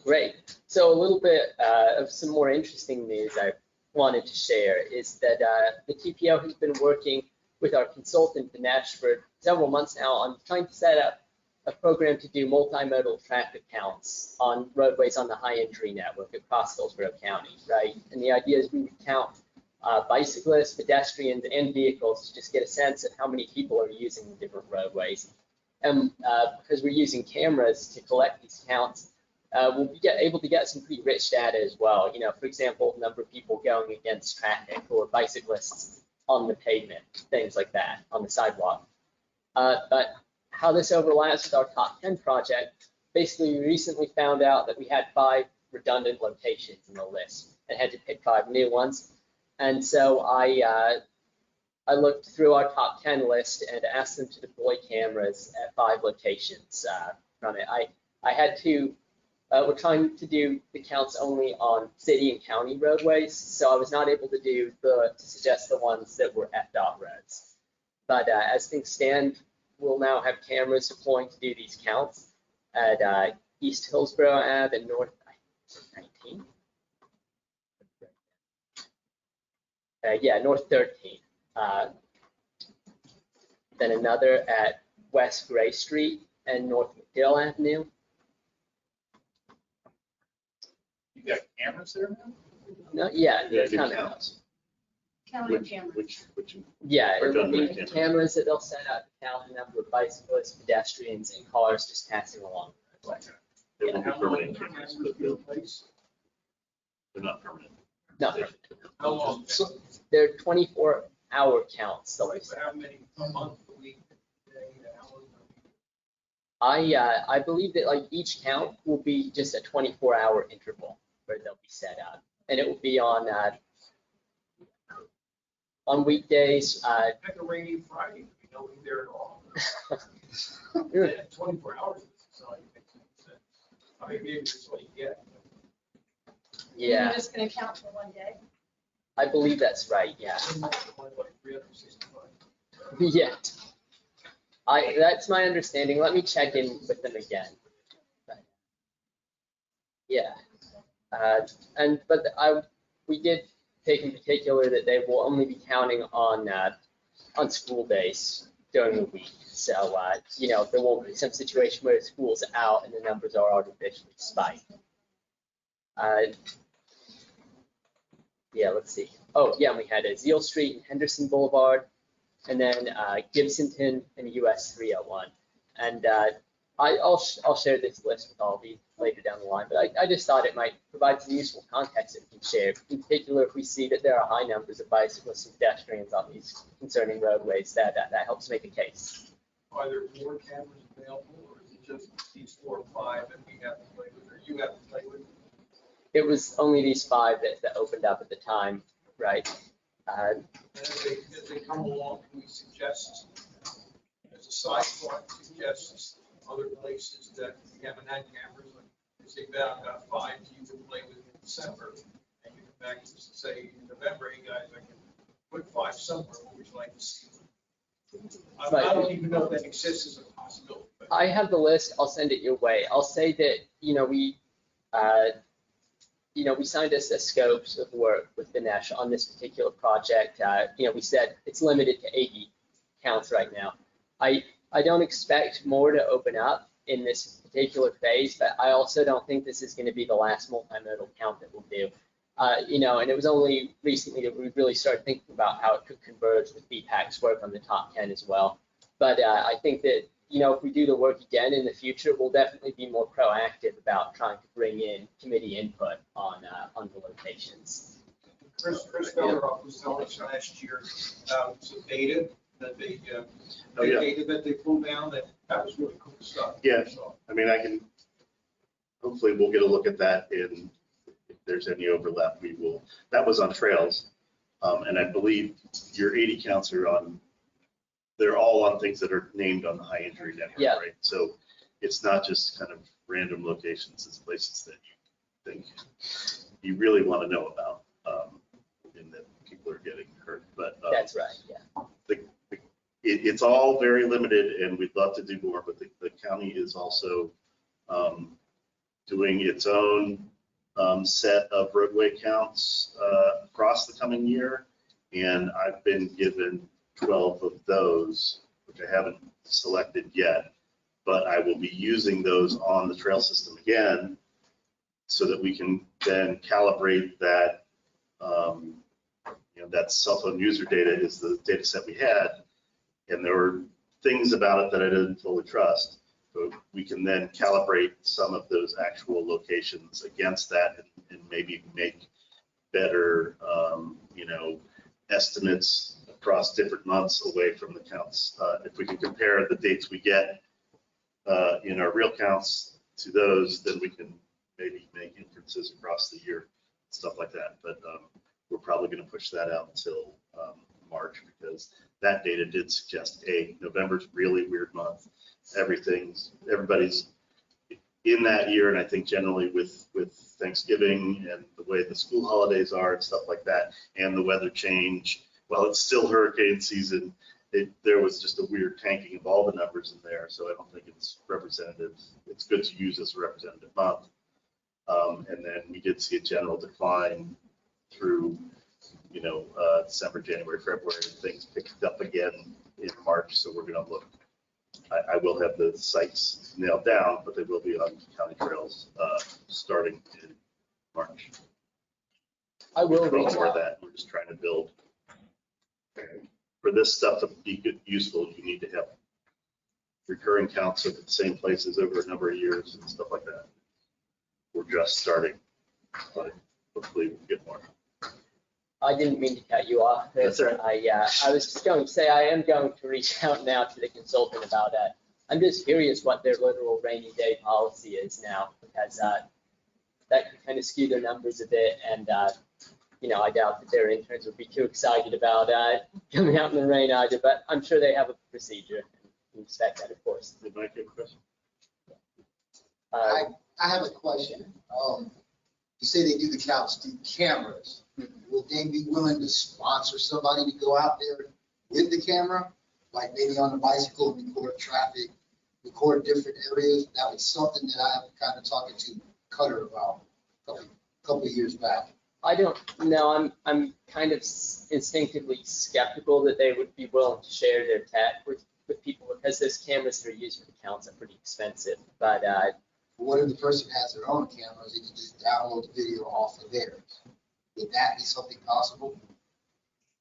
Great. So a little bit of some more interesting news I wanted to share is that the TPO has been working with our consultant, Dinesh, for several months now on trying to set up a program to do multimodal traffic counts on roadways on the high entry network across Hillsborough County, right? And the idea is we would count bicyclists, pedestrians, and vehicles to just get a sense of how many people are using the different roadways. And because we're using cameras to collect these counts, we'll be able to get some pretty rich data as well. You know, for example, number of people going against traffic or bicyclists on the pavement, things like that, on the sidewalk. But how this overlaps with our top 10 project, basically we recently found out that we had 5 redundant locations in the list and had to pick 5 new ones. And so I looked through our top 10 list and asked them to deploy cameras at 5 locations from it. I had to, we're trying to do the counts only on city and county roadways, so I was not able to suggest the ones that were FDOT roads. But as things stand, we'll now have cameras deploying to do these counts at East Hillsborough Ave and North 19. North 13. Then another at West Gray Street and North McDill Avenue. You got cameras there now? No, yeah, Yeah, kind good of. counts. County cameras. Which Yeah, Or it will done be with cameras. cameras that they'll set up to count the number of bicyclists, pedestrians, and cars just passing along. They won't be permanent cameras, but they're not permanent. No, How long? they're 24-hour counts. They'll be set. How many, a month, a week, a day, an hour? I believe that like each count will be just a 24-hour interval where they'll be set up, and it will be on weekdays. Like a rainy Friday, you don't be there at all. 24 hours, so it makes sense. I mean, maybe that's what you get. Yeah, You're just gonna count for 1 day? I believe that's right. Yeah. Like 365. Yeah. That's my understanding. Let me check in with them again. Yeah. We did take in particular that they will only be counting on school days during the week. So you know, there won't be some situation where school's out and the numbers are artificially spiked. Yeah, let's see. Oh, yeah, we had Zeal Street and Henderson Boulevard, and then Gibsonton and US 301. And I'll share this list with all of you later down the line, but I just thought it might provide some useful context that we can share, in particular if we see that there are high numbers of bicyclists and pedestrians on these concerning roadways, that helps make a case. Are there more cameras available, or is it just these 4 or 5 that we have to play with, or you have to play with? It was only these 5 that opened up at the time, right? And as they come along, can we suggest, as a side thought, suggest other places that we haven't had cameras, like, say, I've got 5 you can play with in December, and you come back and say, in November, hey, guys, I can put 5 somewhere, what would you like to see? I don't even know if that exists as a possibility. But I have the list. I'll send it your way. I'll say that, we signed a scopes of work with Dinesh on this particular project. We said it's limited to 80 counts right now. I don't expect more to open up in this particular phase, but I also don't think this is going to be the last multimodal count that we'll do. And it was only recently that we really started thinking about how it could converge with BPAC's work on the top 10 as well. But I think that, if we do the work again in the future, we'll definitely be more proactive about trying to bring in committee input on the locations. Chris Felleroff was telling us last year, some data that they, data that they pulled down, that was really cool stuff. Yeah, I mean, hopefully we'll get a look at that, and if there's any overlap, we will. That was on trails, and I believe your 80 counts are they're all on things that are named on the high injury network, Yeah. right? So it's not just kind of random locations, it's places that you think you really want to know about, and that people are getting hurt. But That's right, yeah. it's all very limited, and we'd love to do more, but the county is also doing its own set of roadway counts across the coming year. And I've been given 12 of those, which I haven't selected yet, but I will be using those on the trail system again so that we can then calibrate that. That cell phone user data is the data set we had, and there were things about it that I didn't fully trust. So we can then calibrate some of those actual locations against that and maybe make better, estimates across different months away from the counts. If we can compare the dates we get in our real counts to those, then we can maybe make inferences across the year, stuff like that. But we're probably going to push that out until March, because that data did suggest, hey, November's really weird month. Everybody's in that year, and I think generally with Thanksgiving and the way the school holidays are and stuff like that, and the weather change, while it's still hurricane season, there was just a weird tanking of all the numbers in there, so I don't think it's representative. It's good to use as a representative month. And then we did see a general decline through, December, January, February. Things picked up again in March, so we're going to look. I will have the sites nailed down, but they will be on county trails starting in March. I will reach For out. that, we're just trying to build. For this stuff to be good, useful, you need to have recurring counts of the same places over a number of years and stuff like that. We're just starting, but hopefully we'll get more. I didn't mean to cut you off. That's all right. I was just going to say, I am going to reach out now to the consultant about that. I'm just curious what their literal rainy day policy is now, because that could kind of skew their numbers a bit. And, I doubt that their interns would be too excited about coming out in the rain either, but I'm sure they have a procedure. We expect that, of course. Did Mike have a question? I have a question. You say they do the counts through cameras. Would they be willing to sponsor somebody to go out there with the camera, like maybe on a bicycle and record traffic, record different areas? That was something that I was kind of talking to Cutter about a couple of years back. I don't know. I'm kind of instinctively skeptical that they would be willing to share their tech with people, because those cameras that are used for the counts are pretty expensive. But what if the person has their own cameras? They can just download the video off of theirs. Would that be something possible?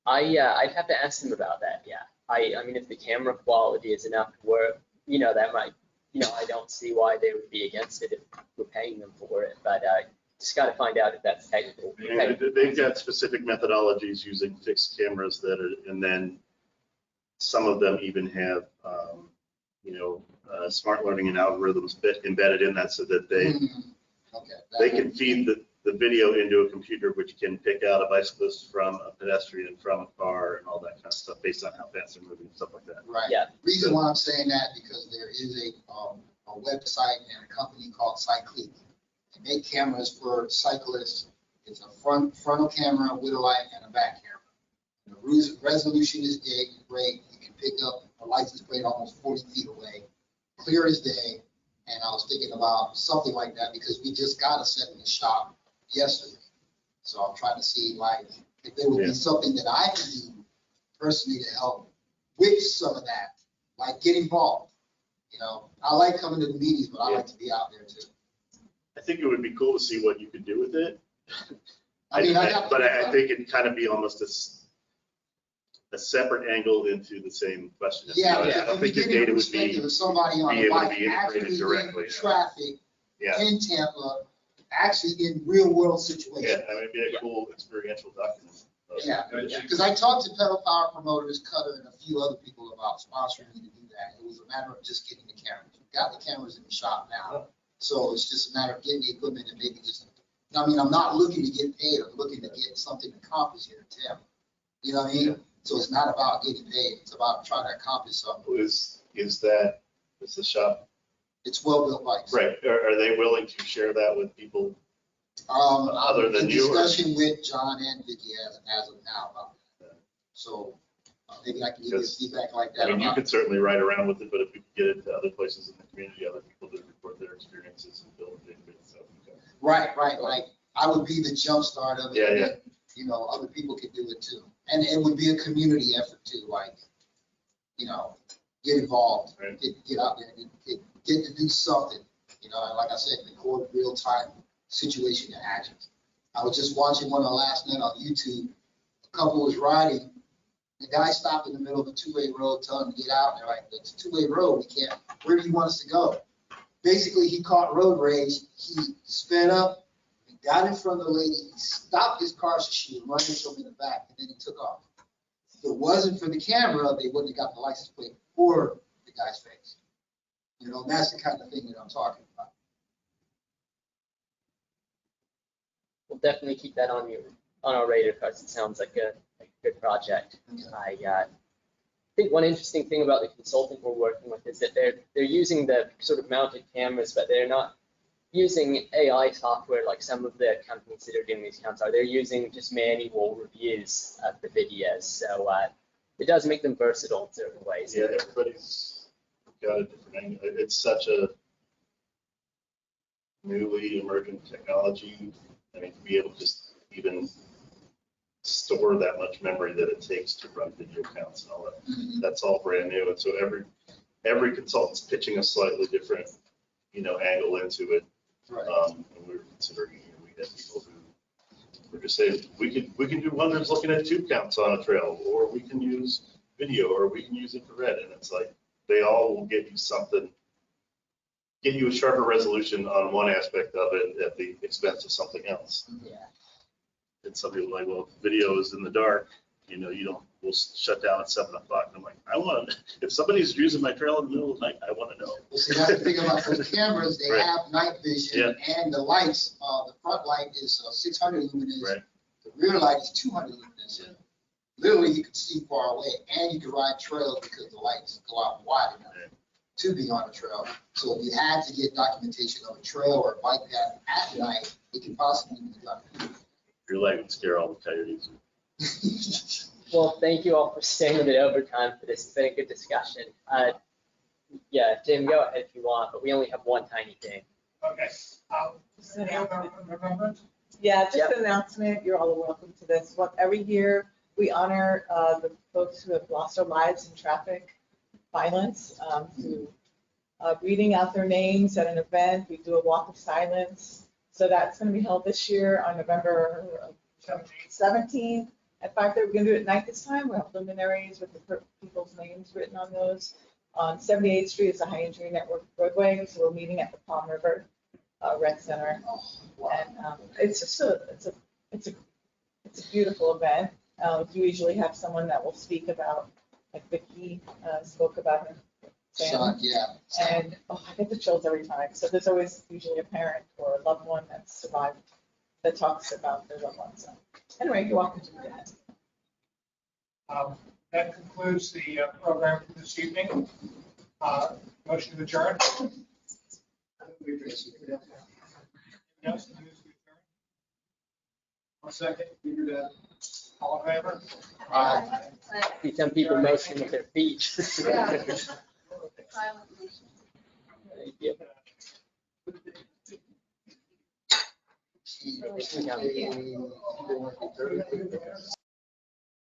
I'd have to ask them about that. Yeah. I mean, if the camera quality is enough to work, that might, I don't see why they would be against it if we're paying them for it. But just got to find out if that's technical. They've got specific methodologies using fixed cameras and then some of them even have, smart learning and algorithms embedded in that, so that they can feed the video into a computer, which can pick out a bicyclist from a pedestrian, from a car, and all that kind of stuff based on how fast they're moving, stuff like that. Right. Yeah. The reason why I'm saying that, because there is a website and a company called Cyclic. They make cameras for cyclists. It's a frontal camera with a light and a back camera. The resolution is great. You can pick up a license plate almost 40 feet away, clear as day. And I was thinking about something like that, because we just got a set in the shop yesterday. So I'm trying to see, like, if there would be something that I can do personally to help with some of that, like get involved. I like coming to the meetings, but I like to be out there too. I think it would be cool to see what you could do with it. I think it'd kind of be almost a separate angle into the same question. Yeah, I don't think the data would be somebody on able a to bike be integrated actually directly. in traffic Yeah. in Tampa, actually in real world Yeah, situations. that would be a cool experiential document. Yeah, because I talked to pedal power promoters, Cutter, and a few other people about sponsoring me to do that. It was a matter of just getting the cameras. We've got the cameras in the shop now, so it's just a matter of getting the equipment and maybe just. I mean, I'm not looking to get paid. I'm looking to get something accomplished here in Tampa. You know what I mean? Yeah. So it's not about getting paid. It's about trying to accomplish something. Is the shop? It's well-built bikes. Right. Are they willing to share that with people other than you? Discussion with John and Vicky as of now about that. So Maybe I can give you Because, feedback like I that. mean, you could certainly ride around with it, but if we could get it to other places in the community, other people to report their experiences and build a database. So, Right, like, I would be the jump start of it. Yeah, yeah. And, you know, other people could do it too. And it would be a community effort too, like, you know, get involved, Right. get out there, get to do something. You know, and like I said, record real time situation to actions. I was just watching one last night on YouTube. A couple was riding. The guy stopped in the middle of a two-way road, telling him to get out. And they're like, it's a two-way road. We can't. Where do you want us to go? Basically, he caught road rage. He sped up, and got in front of the lady. He stopped his car so she would run into him in the back, and then he took off. If it wasn't for the camera, they wouldn't have got the license plate for the guy's face. You know, that's the kind of thing that I'm talking about. We'll definitely keep that on our radar because it sounds like a good project. I think one interesting thing about the consultant we're working with is that they're using the sort of mounted cameras, but they're not using AI software like some of the companies that are doing these counts are. They're using just manual reviews of the videos. So it does make them versatile in certain ways. Yeah, everybody's got a different angle. It's such a newly emergent technology. I mean, to be able to just even store that much memory that it takes to run video counts and all that, that's all brand new. And so every consultant's pitching a slightly different, you know, angle into it. Right. And we were considering, you know, we had people who were just saying, we can do wonders looking at tube counts on a trail, or we can use video, or we can use infrared. And it's like, they all will get you something, get you a sharper resolution on one aspect of it at the expense of something else. Yeah. And some people are like, well, if video is in the dark, you know, we'll shut down at 7 o'clock. And I'm like, I want to, if somebody's using my trail in the middle of the night, I want to know. Well, see, that's the thing about those cameras. They Right. have night vision, and the lights. The front light is 600 lumens. Right. The rear light is 200 lumens. Yeah. Literally, you can see far away, and you can ride trails because the lights go out wide enough to be on a trail. So if you had to get documentation of a trail or a bike path at night, it could possibly be done. Your light would scare all the coyotes. Well, thank you all for staying a bit overtime for this. It's been a good discussion. Yeah, Jim, go ahead if you want, but we only have one tiny thing. Okay. Yeah, just an announcement. You're all welcome to this. Every year, we honor the folks who have lost their lives in traffic violence through reading out their names at an event. We do a walk of silence. So that's going to be held this year on November 17th at 5:30. We're going to do it at night this time. We'll have luminaries with the people's names written on those. On 78th Street is the High Injury Network roadway. So we're meeting at the Palm River Rec Center. And it's just it's a beautiful event. You usually have someone that will speak about, like Vicki spoke about her Shot, yeah. And I get the chills every time. So there's always usually a parent or a loved one that's survived that talks about their loved ones. So anyway, you're welcome to do that. That concludes the program for this evening. Motion to adjourn. Yes, one second. All in favor? See some people motion with their feet. Thank you. Gee,